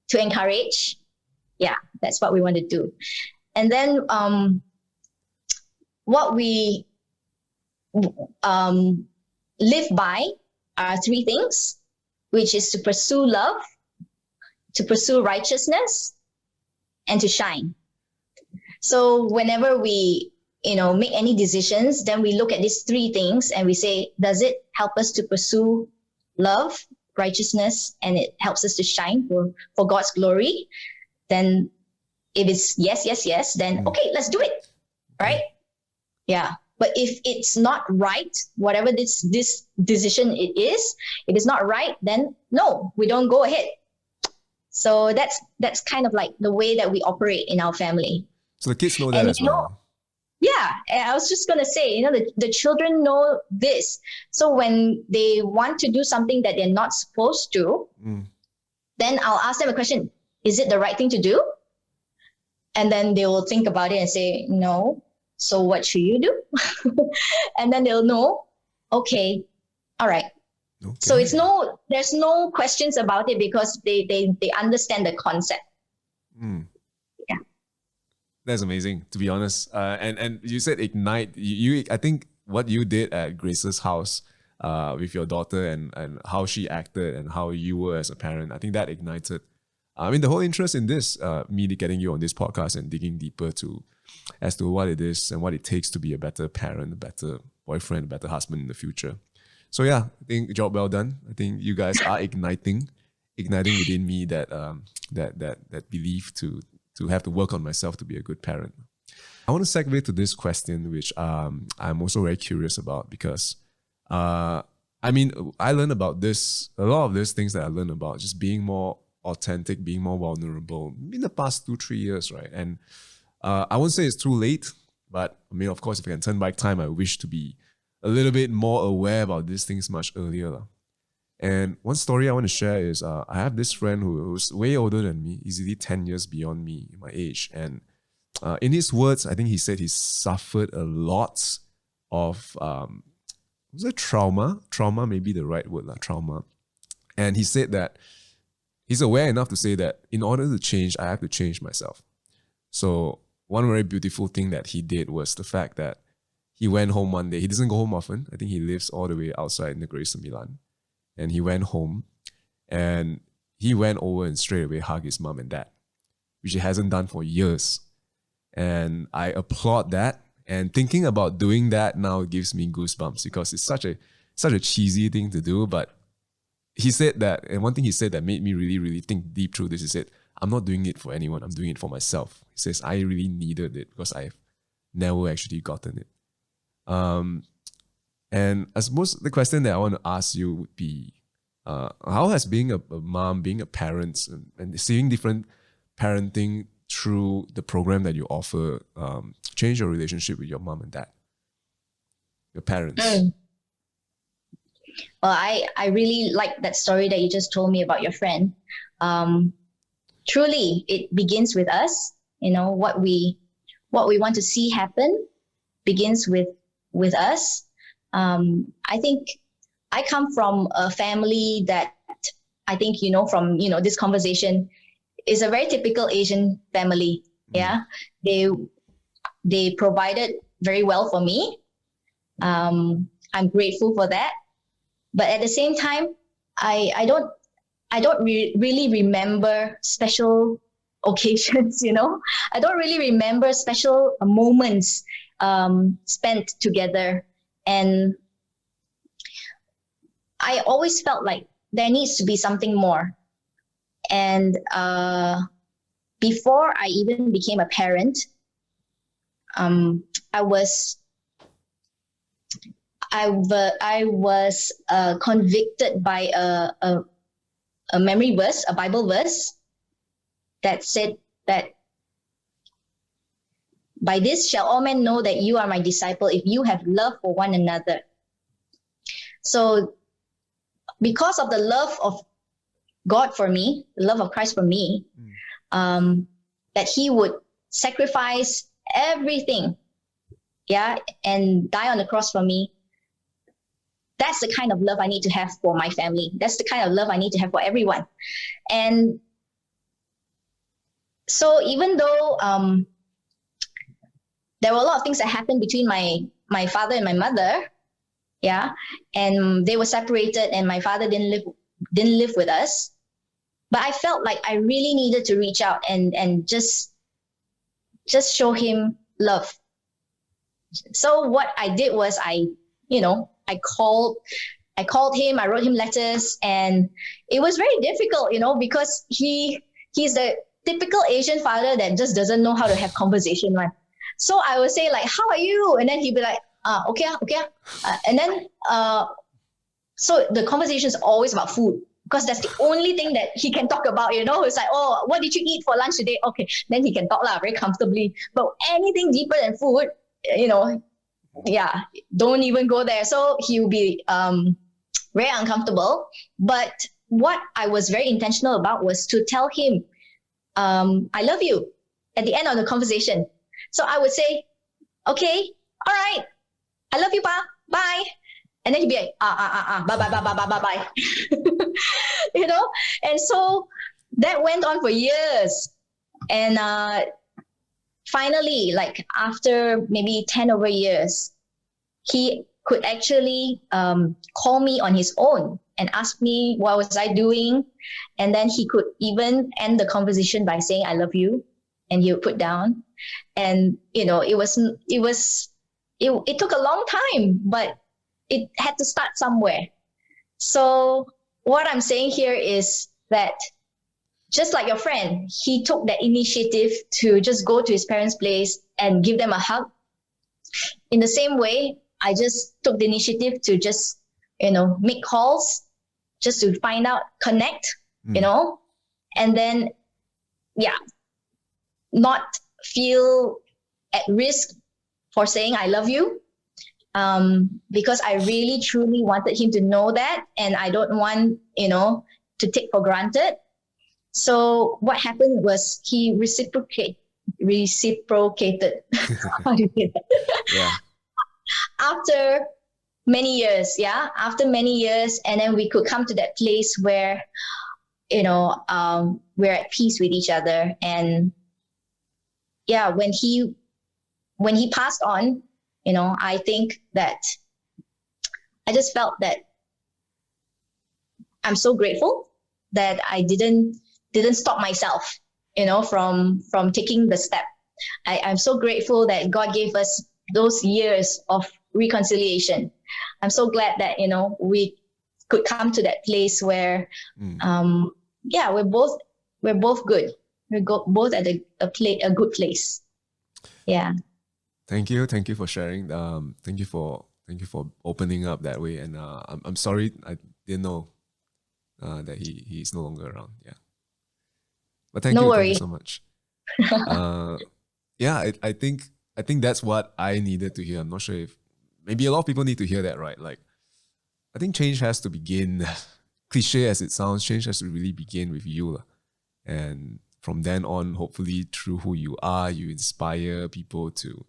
to encourage. Yeah, that's what we want to do. And then what we live by are 3 things, which is to pursue love, to pursue righteousness, and to shine. So whenever we, make any decisions, then we look at these 3 things and we say, does it help us to pursue love, righteousness, and it helps us to shine for God's glory? Then if it's yes, then okay, let's do it, right? Yeah. But if it's not right, whatever this decision it is, if it's not right, then no, we don't go ahead. So that's kind of like the way that we operate in our family. So the kids know that as well. Yeah, I was just going to say, the children know this. So when they want to do something that they're not supposed to, then I'll ask them a question. Is it the right thing to do? And then they will think about it and say, no. So what should you do? And then they'll know, okay, all right. Okay. So there's no questions about it because they understand the concept. Yeah. That's amazing, to be honest. And you said ignite. I think what you did at Grace's house with your daughter and how she acted and how you were as a parent, I think that ignited. I mean, the whole interest in this, me getting you on this podcast and digging deeper as to what it is and what it takes to be a better parent, a better boyfriend, a better husband in the future. So yeah, I think job well done. I think you guys are igniting within me that belief to have to work on myself to be a good parent. I want to segue to this question, which I'm also very curious about because, I mean, I learned about this, a lot of these things that I learned about just being more authentic, being more vulnerable in the past 2-3 years, right? And I won't say it's too late, but I mean, of course, if I can turn back time, I wish to be a little bit more aware about these things much earlier. And one story I want to share is I have this friend who's way older than me, easily 10 years beyond me in my age. And in his words, I think he said he suffered a lot of, was it trauma? Trauma may be the right word, trauma. And he said that he's aware enough to say that in order to change, I have to change myself. So one very beautiful thing that he did was the fact that he went home one day. He doesn't go home often. I think he lives all the way outside in the Grace of Milan. And he went home and he went over and straight away hugged his mom and dad, which he hasn't done for years. And I applaud that. And thinking about doing that now gives me goosebumps because it's such a cheesy thing to do. But he said that, and one thing he said that made me really, really think deep through this, he said, I'm not doing it for anyone, I'm doing it for myself. He says, I really needed it because I've never actually gotten it. And I suppose the question that I want to ask you would be, how has being a mom, being a parent, and seeing different parenting through the program that you offer change your relationship with your mom and dad, your parents? Well, I really like that story that you just told me about your friend. Truly, it begins with us. You know, what we want to see happen begins with us. I think I come from a family that I think, from, this conversation is a very typical Asian family. Yeah. They provided very well for me. I'm grateful for that. But at the same time, I don't really remember special occasions, I don't really remember special moments spent together. And I always felt like there needs to be something more. And before I even became a parent, I was convicted by a memory verse, a Bible verse that said that by this shall all men know that you are my disciple if you have love for one another. So because of the love of God for me, the love of Christ for me, that he would sacrifice everything, and die on the cross for me. That's the kind of love I need to have for my family. That's the kind of love I need to have for everyone. And so even though there were a lot of things that happened between my father and my mother, and they were separated and my father didn't live with us, but I felt like I really needed to reach out and just show him love. So what I did was I called him, I wrote him letters, and it was very difficult, because he's the typical Asian father that just doesn't know how to have conversation, right? So I would say like, how are you? And then he'd be like, okay. And then, so the conversation is always about food because that's the only thing that he can talk about, It's like, oh, what did you eat for lunch today? Okay. Then he can talk very comfortably, but anything deeper than food, don't even go there. So he'll be very uncomfortable. But what I was very intentional about was to tell him, I love you at the end of the conversation. So I would say, okay, all right, I love you, Pa, bye. And then he'd be like, bye. And so that went on for years. And finally, like after maybe 10 over years, he could actually call me on his own and ask me what was I doing. And then he could even end the conversation by saying, I love you. And he would put down. And, you know, it took a long time, but it had to start somewhere. So what I'm saying here is that just like your friend, he took that initiative to just go to his parents' place and give them a hug. In the same way, I just took the initiative to just, you know, make calls just to find out, connect, you know, and then, yeah, not feel at risk for saying I love you, because I really truly wanted him to know that, and I don't want, you know, to take for granted. So what happened was he reciprocated. How do you say that? Yeah. After many years, and then we could come to that place where, you know, we're at peace with each other. And yeah, when he passed on, you know, I think that I just felt that I'm so grateful that I didn't stop myself, you know, from taking the step. I'm so grateful that God gave us those years of reconciliation. I'm so glad that, you know, we could come to that place where, we're both good. Both at a good place. Yeah. Thank you for sharing. Thank you for opening up that way. And I'm sorry I didn't know that he's no longer around. Yeah. But thank you so much. Yeah, I think that's what I needed to hear. I'm not sure if maybe a lot of people need to hear that, right? Like, I think change has to begin, cliche as it sounds, change has to really begin with you. And from then on, hopefully through who you are, you inspire people to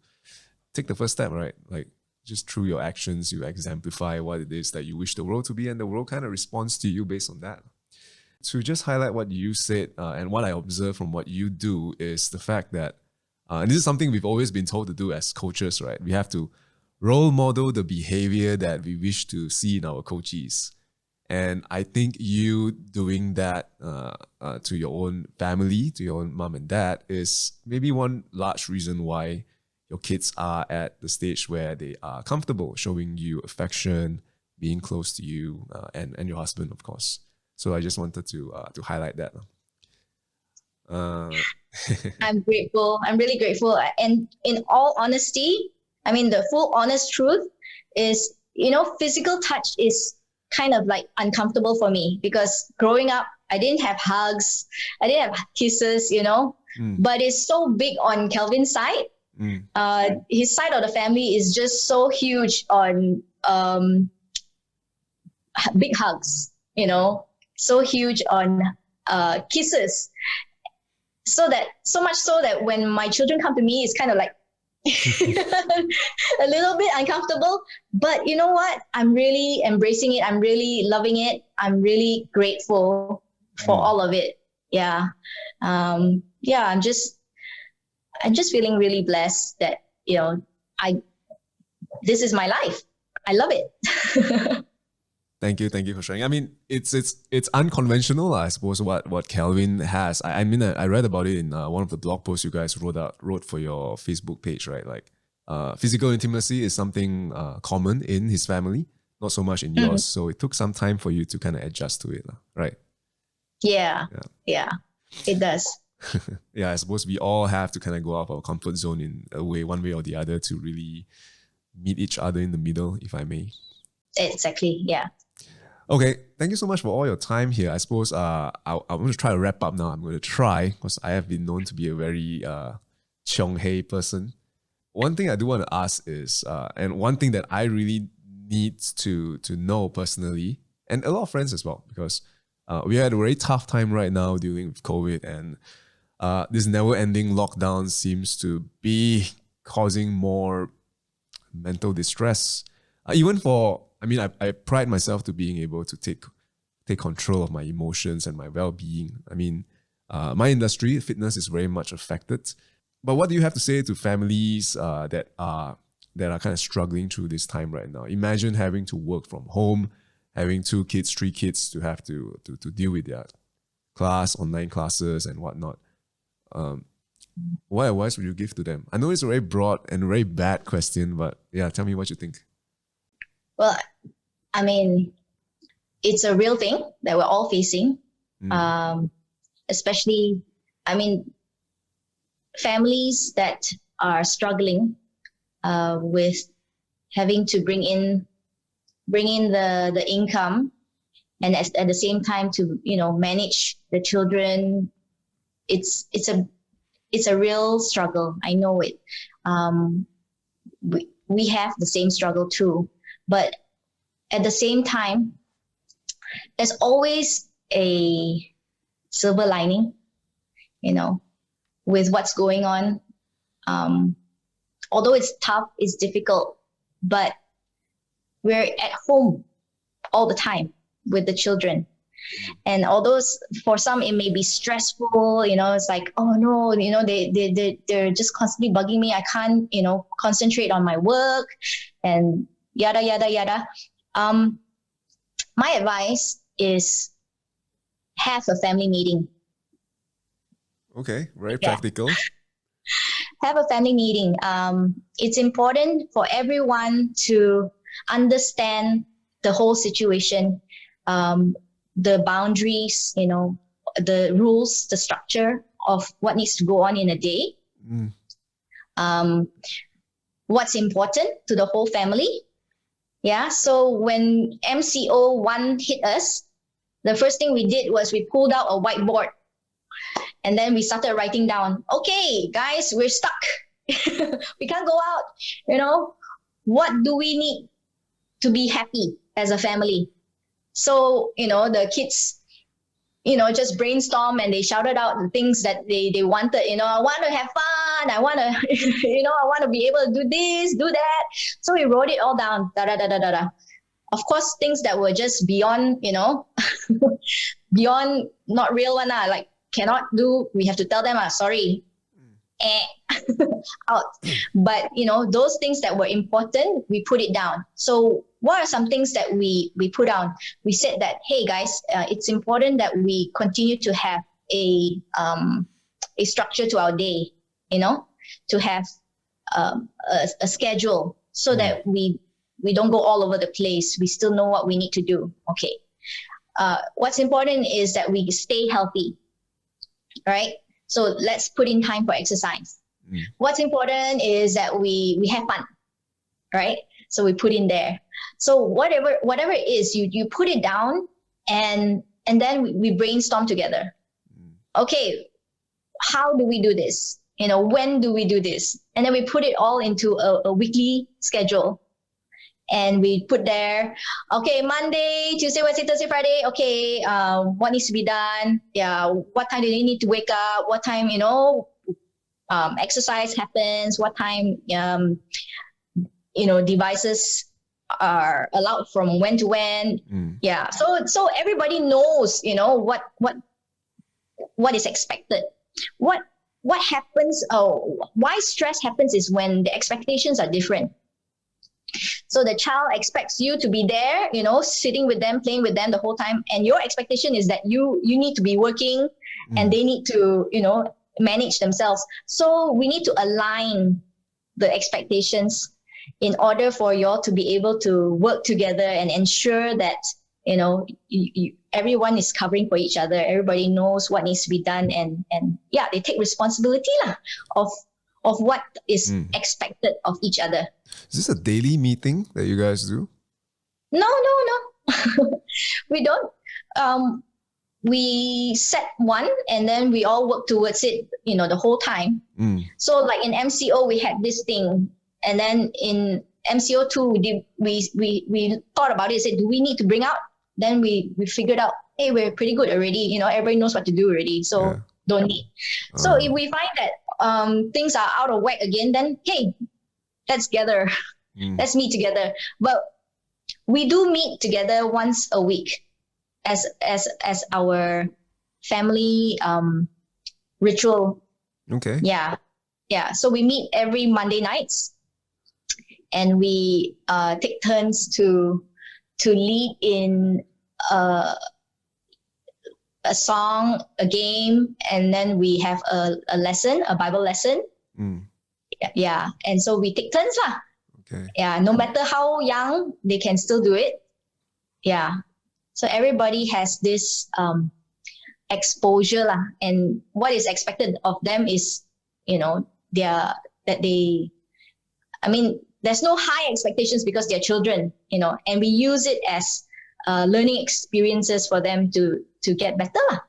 take the first step, right? Like, just through your actions, you exemplify what it is that you wish the world to be, and the world kind of responds to you based on that. To just highlight what you said and what I observe from what you do is the fact that, and this is something we've always been told to do as coaches, right? We have to role model the behavior that we wish to see in our coachees. And I think you doing that to your own family, to your own mom and dad, is maybe one large reason why your kids are at the stage where they are comfortable showing you affection, being close to you, and your husband, of course. So I just wanted to highlight that. I'm grateful. I'm really grateful. And in all honesty, I mean, the full honest truth is, you know, physical touch is kind of like uncomfortable for me, because growing up, I didn't have hugs, I didn't have kisses, you know, but it's so big on Kelvin's side. His side of the family is just so huge on big hugs, you know, so huge on kisses. So much so that when my children come to me, it's kind of like a little bit uncomfortable. But you know what? I'm really embracing it. I'm really loving it. I'm really grateful for all of it. Yeah. I'm just feeling really blessed that, you know, this is my life. I love it. Thank you for sharing. I mean, it's unconventional, I suppose, what Kelvin has. I mean, I read about it in one of the blog posts you guys wrote for your Facebook page, right? Like, physical intimacy is something common in his family, not so much in yours. So it took some time for you to kind of adjust to it, right? Yeah, it does. Yeah, I suppose we all have to kind of go out of our comfort zone in a way, one way or the other, to really meet each other in the middle, if I may. Exactly, yeah. Okay, thank you so much for all your time here. I suppose I'm going to try to wrap up now. I'm going to try, because I have been known to be a very Cheong Hei person. One thing I do want to ask is, and one thing that I really need to know personally, and a lot of friends as well, because we had a very tough time right now dealing with COVID, and this never-ending lockdown seems to be causing more mental distress. Even for, I mean, I pride myself to being able to take control of my emotions and my well-being. I mean, my industry, fitness, is very much affected. But what do you have to say to families that are kind of struggling through this time right now? Imagine having to work from home, having 2 kids, 3 kids to have to deal with their online classes and whatnot. What advice would you give to them? I know it's a very broad and very bad question, but yeah, tell me what you think. Well, I mean, it's a real thing that we're all facing. Especially, I mean, families that are struggling with having to bring in the income, and at the same time to manage the children. It's a real struggle. I know it. We have the same struggle too, but at the same time, there's always a silver lining, with what's going on. Although it's tough, it's difficult, but we're at home all the time with the children. And although for some it may be stressful, it's like, oh no, they're just constantly bugging me. I can't, concentrate on my work and yada, yada, yada. My advice is have a family meeting. Okay, very practical. Have a family meeting. It's important for everyone to understand the whole situation, the boundaries, the rules, the structure of what needs to go on in a day. What's important to the whole family. Yeah. So when MCO 1 hit us, the first thing we did was we pulled out a whiteboard. And then we started writing down, okay, guys, we're stuck. We can't go out. What do we need to be happy as a family? So, the kids, just brainstorm and they shouted out the things that they wanted. I want to have fun. I want to, I want to be able to do this, do that. So we wrote it all down. Da, da, da, da, da, da. Of course, things that were just beyond, beyond not real one, like cannot do, we have to tell them, sorry, out. But, those things that were important, we put it down. So what are some things that we put down? We said that, hey guys, it's important that we continue to have a structure to our day, to have a schedule so that we don't go all over the place. We still know what we need to do. Okay. What's important is that we stay healthy, right? So let's put in time for exercise. What's important is that we have fun, right? So we put in there. So whatever it is, you put it down and then we brainstorm together. Okay, how do we do this? When do we do this? And then we put it all into a weekly schedule. And we put there, okay, Monday, Tuesday, Wednesday, Thursday, Friday. Okay, what needs to be done? Yeah, what time do they need to wake up? What time, exercise happens? What time, devices are allowed from when to when? Yeah, so everybody knows, what is expected. What happens? Why stress happens is when the expectations are different. So the child expects you to be there, sitting with them, playing with them the whole time. And your expectation is that you need to be working and they need to, manage themselves. So we need to align the expectations in order for you all to be able to work together and ensure that, everyone is covering for each other. Everybody knows what needs to be done. And yeah, they take responsibility of what is expected of each other. Is this a daily meeting that you guys do? No. We don't. We set one and then we all work towards it, the whole time. So like in MCO, we had this thing. And then in MCO 2, we thought about it, said, do we need to bring out? Then we figured out, hey, we're pretty good already. Everybody knows what to do already. So don't need. So if we find that things are out of whack again, then hey, let's gather. Let's meet together. But we do meet together once a week as our family ritual. Okay. Yeah. Yeah, so we meet every Monday nights, and we take turns to lead in a song, a game, and then we have a lesson, a Bible lesson. Yeah, and so we take turns lah. Okay. Yeah, no matter how young, they can still do it. Yeah, so everybody has this exposure lah, and what is expected of them is, there's no high expectations because they're children, and we use it as learning experiences for them to get better lah.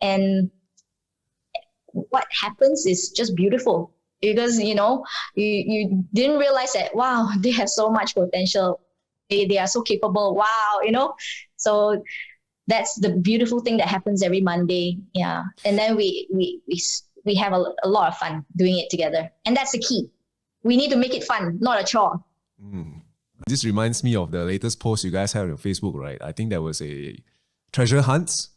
And what happens is just beautiful, because you didn't realize that, wow, they have so much potential, they are so capable, wow, so that's the beautiful thing that happens every Monday. Yeah, and then we have a lot of fun doing it together, and that's the key. We need to make it fun, not a chore. This reminds me of the latest post you guys had on your Facebook, right? I think there was a treasure hunt.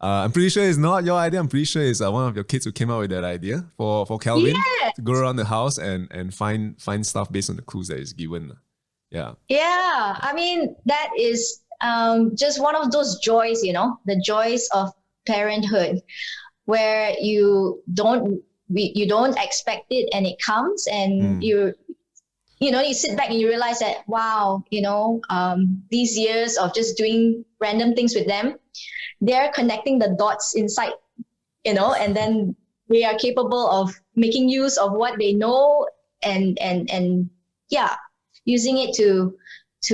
I'm pretty sure it's not your idea. I'm pretty sure it's one of your kids who came up with that idea for Calvin to go around the house and find stuff based on the clues that is given. Yeah. Yeah, I mean, that is just one of those joys, the joys of parenthood, where you don't expect it and it comes, and you sit back and you realize that, wow, these years of just doing random things with them, they're connecting the dots inside, and then they are capable of making use of what they know and using it to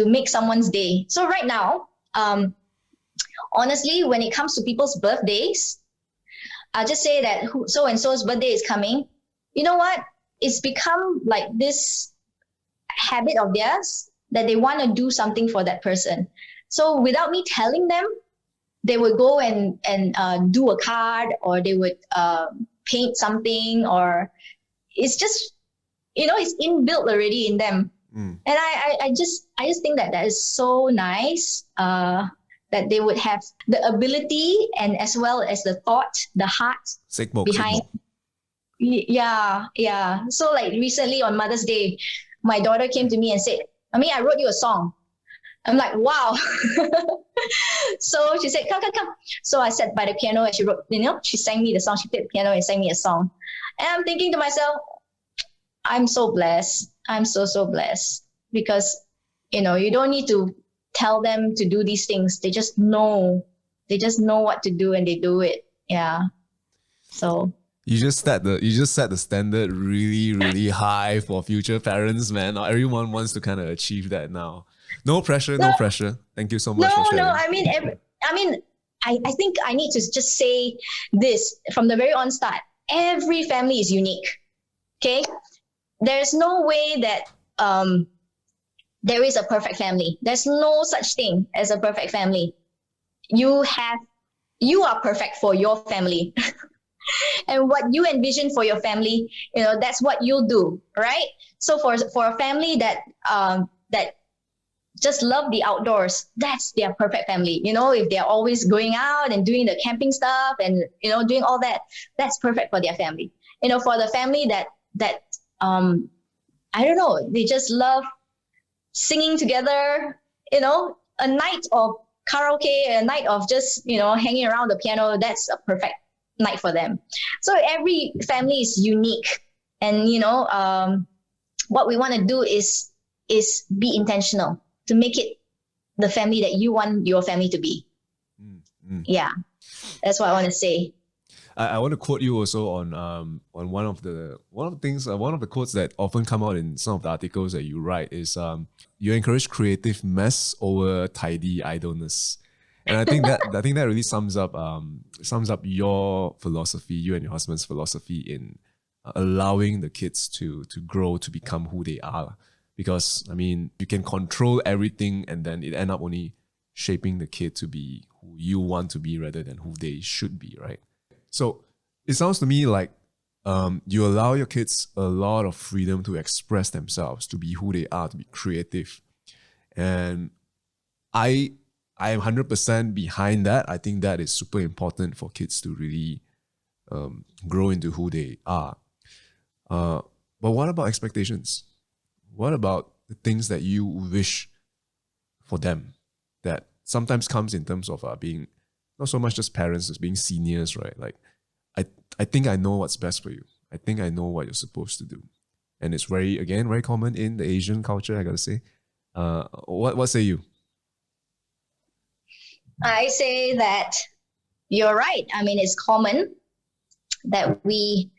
make someone's day. So right now, honestly, when it comes to people's birthdays, I'll just say that so-and-so's birthday is coming. You know what? It's become like this habit of theirs that they want to do something for that person. So without me telling them, they would go and do a card, or they would paint something, or it's just, it's inbuilt already in them. And I just think that is so nice, that they would have the ability and as well as the thought, the heart behind. Yeah. So like recently on Mother's Day, my daughter came to me and said, "Mommy, I wrote you a song." I'm like, wow. So she said, come. So I sat by the piano and she wrote, she sang me the song. She played the piano and sang me a song. And I'm thinking to myself, I'm so blessed. I'm so blessed, because, you don't need to tell them to do these things. They just know what to do, and they do it. Yeah. So you just set the standard really, really high for future parents, man. Not everyone wants to kind of achieve that now. No pressure. Thank you so much for sharing. I think I need to just say this from the very onset. Every family is unique. Okay? There's no way that there is a perfect family. There's no such thing as a perfect family. You are perfect for your family. And what you envision for your family, that's what you'll do, right? So for a family that just love the outdoors, that's their perfect family. If they're always going out and doing the camping stuff and doing all that, that's perfect for their family. For the family that I don't know, they just love singing together, a night of karaoke, a night of just hanging around the piano, that's a perfect night for them. So every family is unique, and what we want to do is be intentional to make it the family that you want your family to be. Yeah, that's what I want to say. I want to quote you also on one of the quotes that often come out in some of the articles that you write is you encourage creative mess over tidy idleness. And I think that really sums up your philosophy, you and your husband's philosophy in allowing the kids to grow, to become who they are. Because you can control everything, and then it end up only shaping the kid to be who you want to be rather than who they should be, right? So it sounds to me like you allow your kids a lot of freedom to express themselves, to be who they are, to be creative. And I am 100% behind that. I think that is super important for kids to really grow into who they are. But what about expectations? What about the things that you wish for them that sometimes comes in terms of being not so much just parents as being seniors, right? Like, I think I know what's best for you. I think I know what you're supposed to do. And it's very common in the Asian culture, I gotta say. What say you? I say that you're right. I mean, it's common that we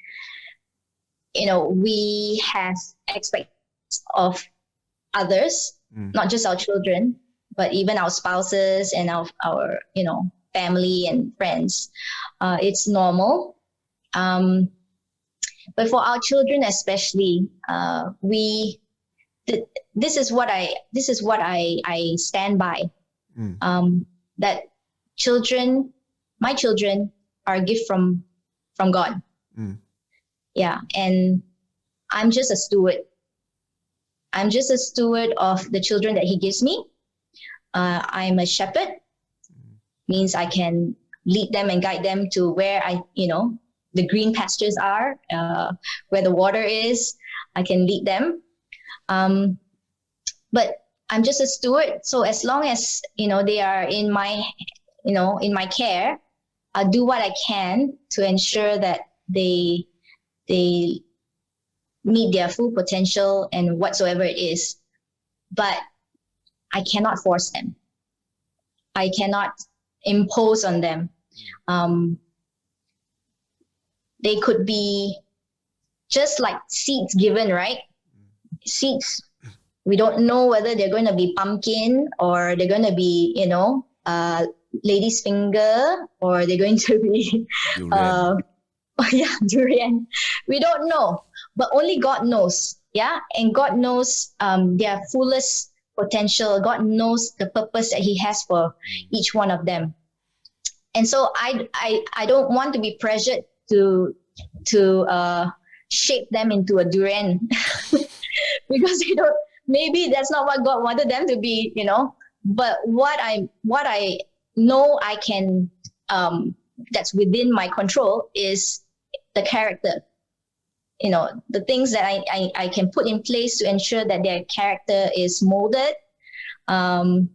have expectations of others, not just our children, but even our spouses and our family and friends. It's normal. But for our children especially, this is what I stand by. That my children are a gift from God. Yeah, and I'm just a steward. I'm just a steward of the children that He gives me. I'm a shepherd, means I can lead them and guide them to where the green pastures are, where the water is. I can lead them. But I'm just a steward. So as long as, they are in my care, I'll do what I can to ensure that they meet their full potential and whatsoever it is. But I cannot force them. I cannot impose on them. They could be just like seeds given, right? Seeds. We don't know whether they're going to be pumpkin or they're going to be, lady's finger, or they're going to be durian. We don't know, but only God knows. Yeah, and God knows their fullest potential. God knows the purpose that He has for each one of them. And so I don't want to be pressured to shape them into a durian because maybe that's not what God wanted them to be, But what I know I can that's within my control is the character. The things that I can put in place to ensure that their character is molded. I want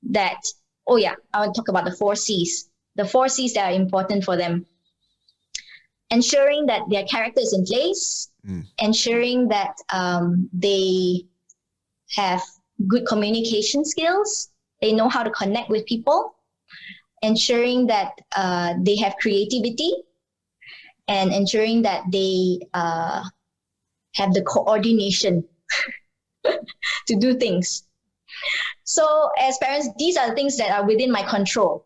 to talk about the 4 C's. The 4 C's that are important for them. Ensuring that their character is in place, ensuring that they have good communication skills, they know how to connect with people, ensuring that they have creativity, and ensuring that they have the coordination to do things. So as parents, these are the things that are within my control.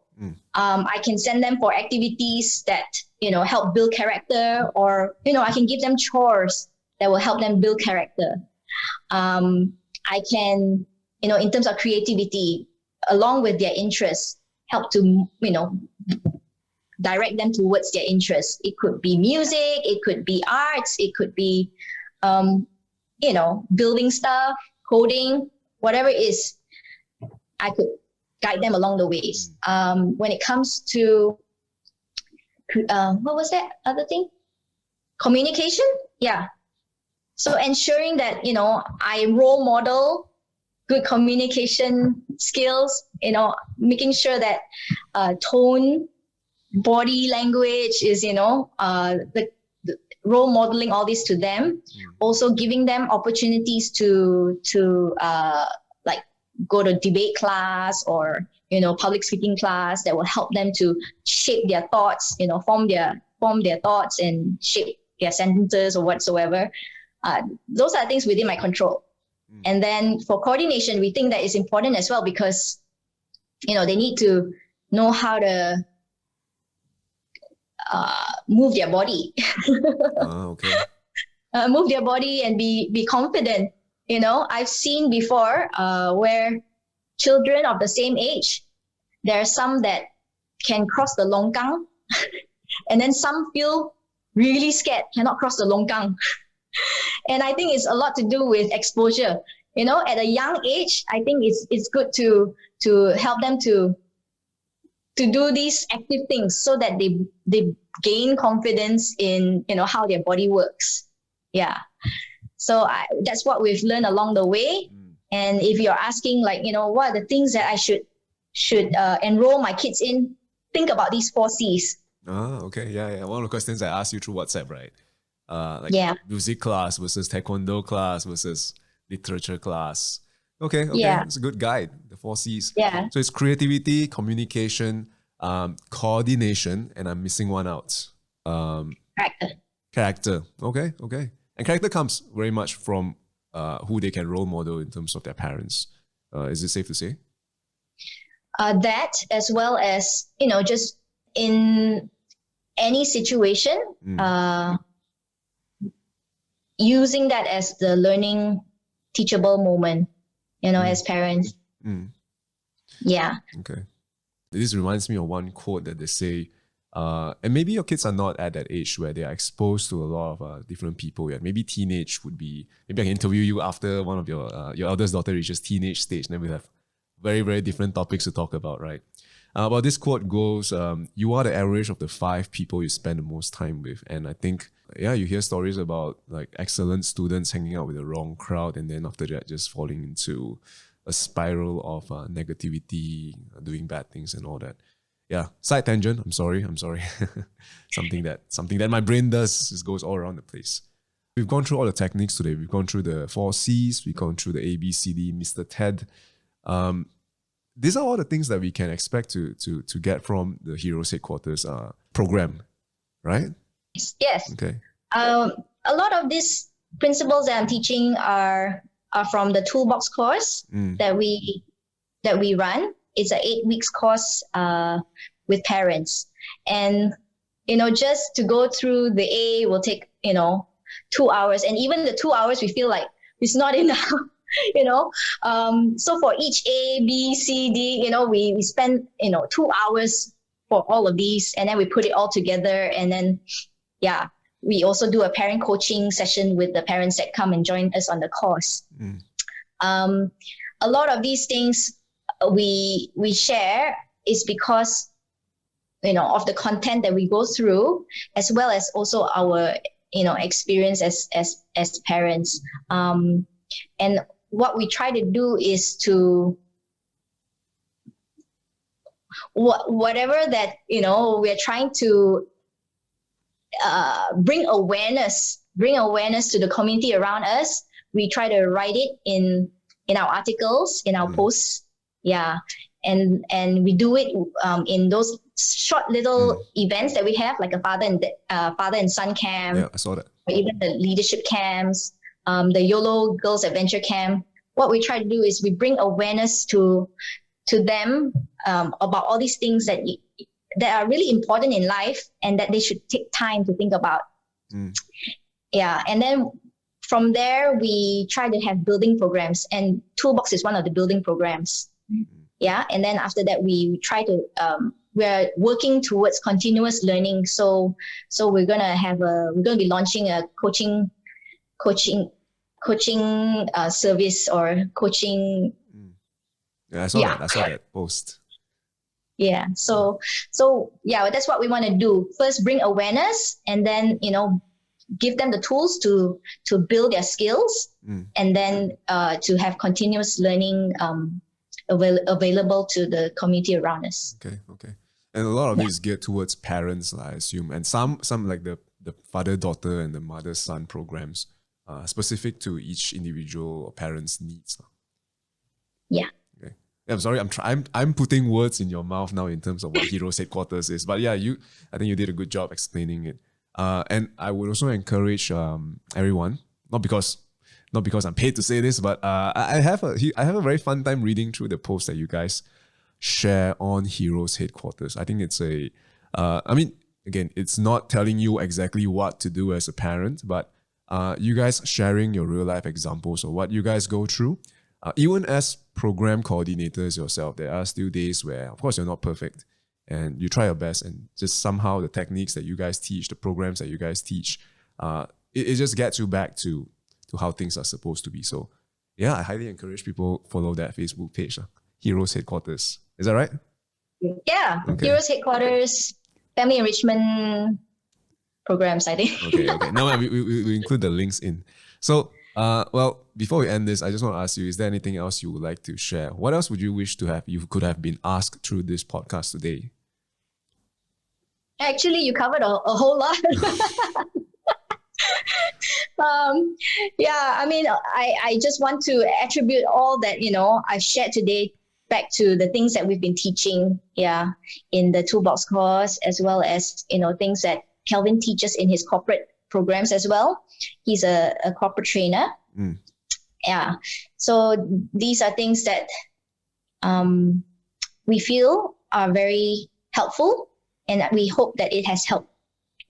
I can send them for activities that, help build character, or, I can give them chores that will help them build character. I can, in terms of creativity, along with their interests, help to, direct them towards their interests. It could be music, it could be arts, it could be, building stuff, coding, whatever it is. I could guide them along the ways. When it comes to, what was that other thing? Communication? Yeah. So ensuring that, I role model good communication skills, making sure that tone, body language is, the role modeling all this to them. Also giving them opportunities to go to debate class or, public speaking class that will help them to shape their thoughts, form their thoughts and shape their sentences or whatsoever. Those are things within my control. And then for coordination, we think that is important as well because, they need to know how to move their body. Okay. Move their body and be confident. I've seen before where children of the same age, there are some that can cross the longkang and then some feel really scared, cannot cross the longkang. And I think it's a lot to do with exposure. At a young age, I think it's good to help them to do these active things so that they gain confidence in, how their body works. Yeah. So that's what we've learned along the way. And if you're asking, like, what are the things that I should enroll my kids in, think about these 4 C's. Okay. Yeah. One of the questions I asked you through WhatsApp, right? Yeah. Music class versus taekwondo class versus literature class. Okay. Yeah. It's a good guide, the 4 C's. Yeah. So it's creativity, communication, coordination, and I'm missing one out. Character. Okay. And character comes very much from who they can role model in terms of their parents. Is it safe to say? That, as well as, just in any situation, using that as the learning, teachable moment, as parents. Yeah. Okay. This reminds me of one quote that they say, and maybe your kids are not at that age where they are exposed to a lot of different people yet. Maybe teenage would be, maybe I can interview you after one of your eldest daughter reaches teenage stage, and then we'll have very, very different topics to talk about, right? But this quote goes, you are the average of the 5 people you spend the most time with. And I think, you hear stories about like excellent students hanging out with the wrong crowd, and then after that just falling into a spiral of negativity, doing bad things and all that. Yeah, side tangent. I'm sorry. something that my brain does just goes all around the place. We've gone through all the techniques today. We've gone through the 4 C's. We've gone through the ABCD, Mr. Ted. These are all the things that we can expect to get from the Heroes Headquarters program, right? Yes. Okay. A lot of these principles that I'm teaching are from the toolbox course that we run. It's an 8 weeks course with parents, and just to go through the A will take 2 hours, and even the 2 hours we feel like it's not enough. So for each A, B, C, D, we spend 2 hours for all of these, and then we put it all together, and then we also do a parent coaching session with the parents that come and join us on the course. A lot of these things we share is because of the content that we go through, as well as also our experience as parents. And what we try to do is to whatever that we're trying to bring awareness to the community around us. We try to write it in our articles, in our posts. Yeah. And we do it in those short little events that we have, like a father and son camp. Yeah, I saw that. Or even the leadership camps, the YOLO Girls Adventure Camp. What we try to do is we bring awareness to them about all these things that are really important in life, and that they should take time to think about. Yeah, and then from there we try to have building programs, and Toolbox is one of the building programs. Yeah, and then after that we try to we're working towards continuous learning. So we're gonna be launching a coaching service or coaching. Yeah, I saw that post. Yeah. So that's what we want to do. First, bring awareness, and then give them the tools to build their skills, and then to have continuous learning available to the community around us. Okay. And a lot of it is geared towards parents, I assume, and some like the father-daughter and the mother-son programs, specific to each individual or parent's needs. Yeah. Okay. I'm sorry. I'm putting words in your mouth now in terms of what Heroes Headquarters is, but yeah, I think you did a good job explaining it. And I would also encourage everyone, not because I'm paid to say this, but I have a very fun time reading through the posts that you guys share on Heroes Headquarters. I think it's again, it's not telling you exactly what to do as a parent, but you guys sharing your real life examples of what you guys go through. Even as program coordinators yourself, there are still days where, of course, you're not perfect, and you try your best, and just somehow the techniques that you guys teach, the programs that you guys teach, it just gets you back to how things are supposed to be. So yeah, I highly encourage people follow that Facebook page, Heroes Headquarters. Is that right? Yeah. Okay. Heroes Headquarters, Family Enrichment programs, I think. Okay. Now we include the links in. So, well, before we end this, I just want to ask you, is there anything else you would like to share? What else would you wish you could have been asked through this podcast today? Actually, you covered a whole lot. I mean, I just want to attribute all that, I've shared today back to the things that we've been teaching, in the Toolbox course, as well as, things that Kelvin teaches in his corporate programs as well. He's a corporate trainer. Yeah. So these are things that we feel are very helpful, and that we hope that it has helped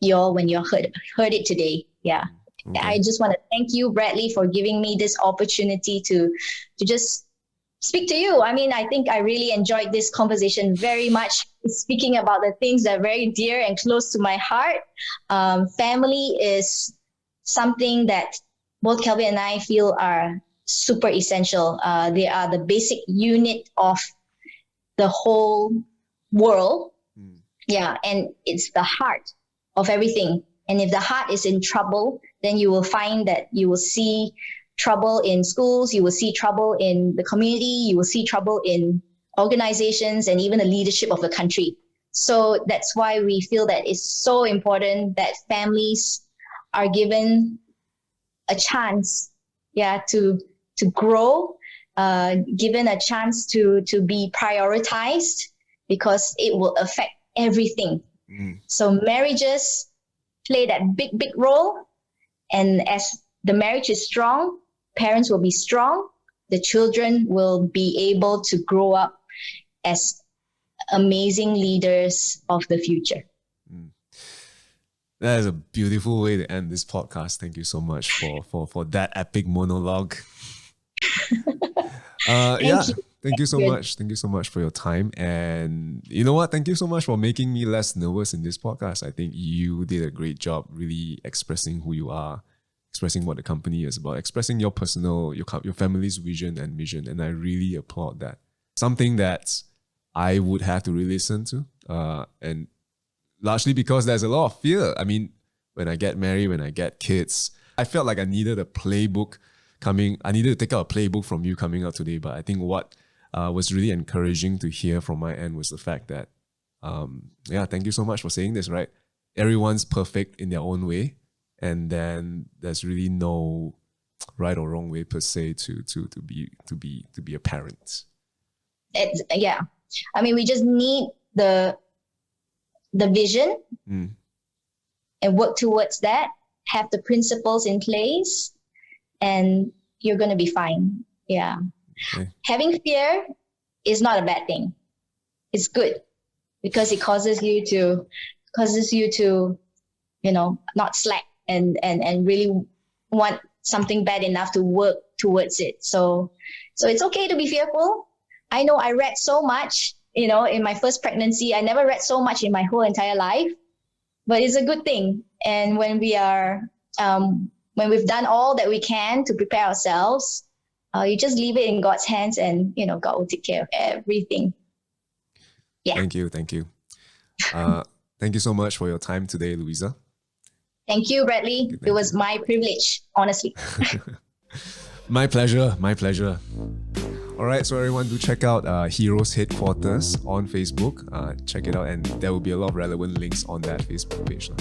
you all when you heard it today. Yeah. Okay. I just want to thank you, Bradley, for giving me this opportunity to just speak to you. I mean, I think I really enjoyed this conversation very much, speaking about the things that are very dear and close to my heart. Family is something that both Kelvin and I feel are super essential. They are the basic unit of the whole world. Yeah, and it's the heart of everything. And if the heart is in trouble, then you will find that you will see trouble in schools, you will see trouble in the community, you will see trouble in organizations, and even the leadership of the country. So that's why we feel that it's so important that families are given a chance, to grow, given a chance to be prioritized, because it will affect everything. So marriages play that big role. And as the marriage is strong, parents will be strong. The children will be able to grow up as amazing leaders of the future. That is a beautiful way to end this podcast. Thank you so much for that epic monologue. Thank you so much. Thank you so much for your time. And you know what? Thank you so much for making me less nervous in this podcast. I think you did a great job really expressing who you are, expressing what the company is about, expressing your personal, your family's vision and mission. And I really applaud that. Something that I would have to re-listen to. And largely because there's a lot of fear. I mean, when I get married, when I get kids, I felt like I needed a playbook coming. I needed to take out a playbook from you coming out today. But I think what was really encouraging to hear from my end was the fact that, thank you so much for saying this, right? Everyone's perfect in their own way. And then there's really no right or wrong way per se to be a parent. I mean, we just need the vision and work towards that, have the principles in place, and you're going to be fine. Yeah. Okay. Having fear is not a bad thing. It's good because it causes you to, not slack and really want something bad enough to work towards it. So it's okay to be fearful. I know I read so much, in my first pregnancy. I never read so much in my whole entire life, but it's a good thing. And when we are, when we've done all that we can to prepare ourselves, you just leave it in God's hands, and God will take care of everything. Yeah. Thank you. Thank you so much for your time today, Luisa. Thank you, Bradley. It was my privilege, honestly. My pleasure. All right, so everyone do check out Heroes Headquarters on Facebook. Check it out, and there will be a lot of relevant links on that Facebook page.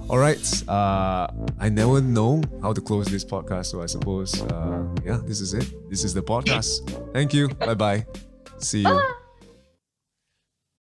All right, I never know how to close this podcast, so I suppose, this is it. This is the podcast. Thank you. Bye-bye. See you.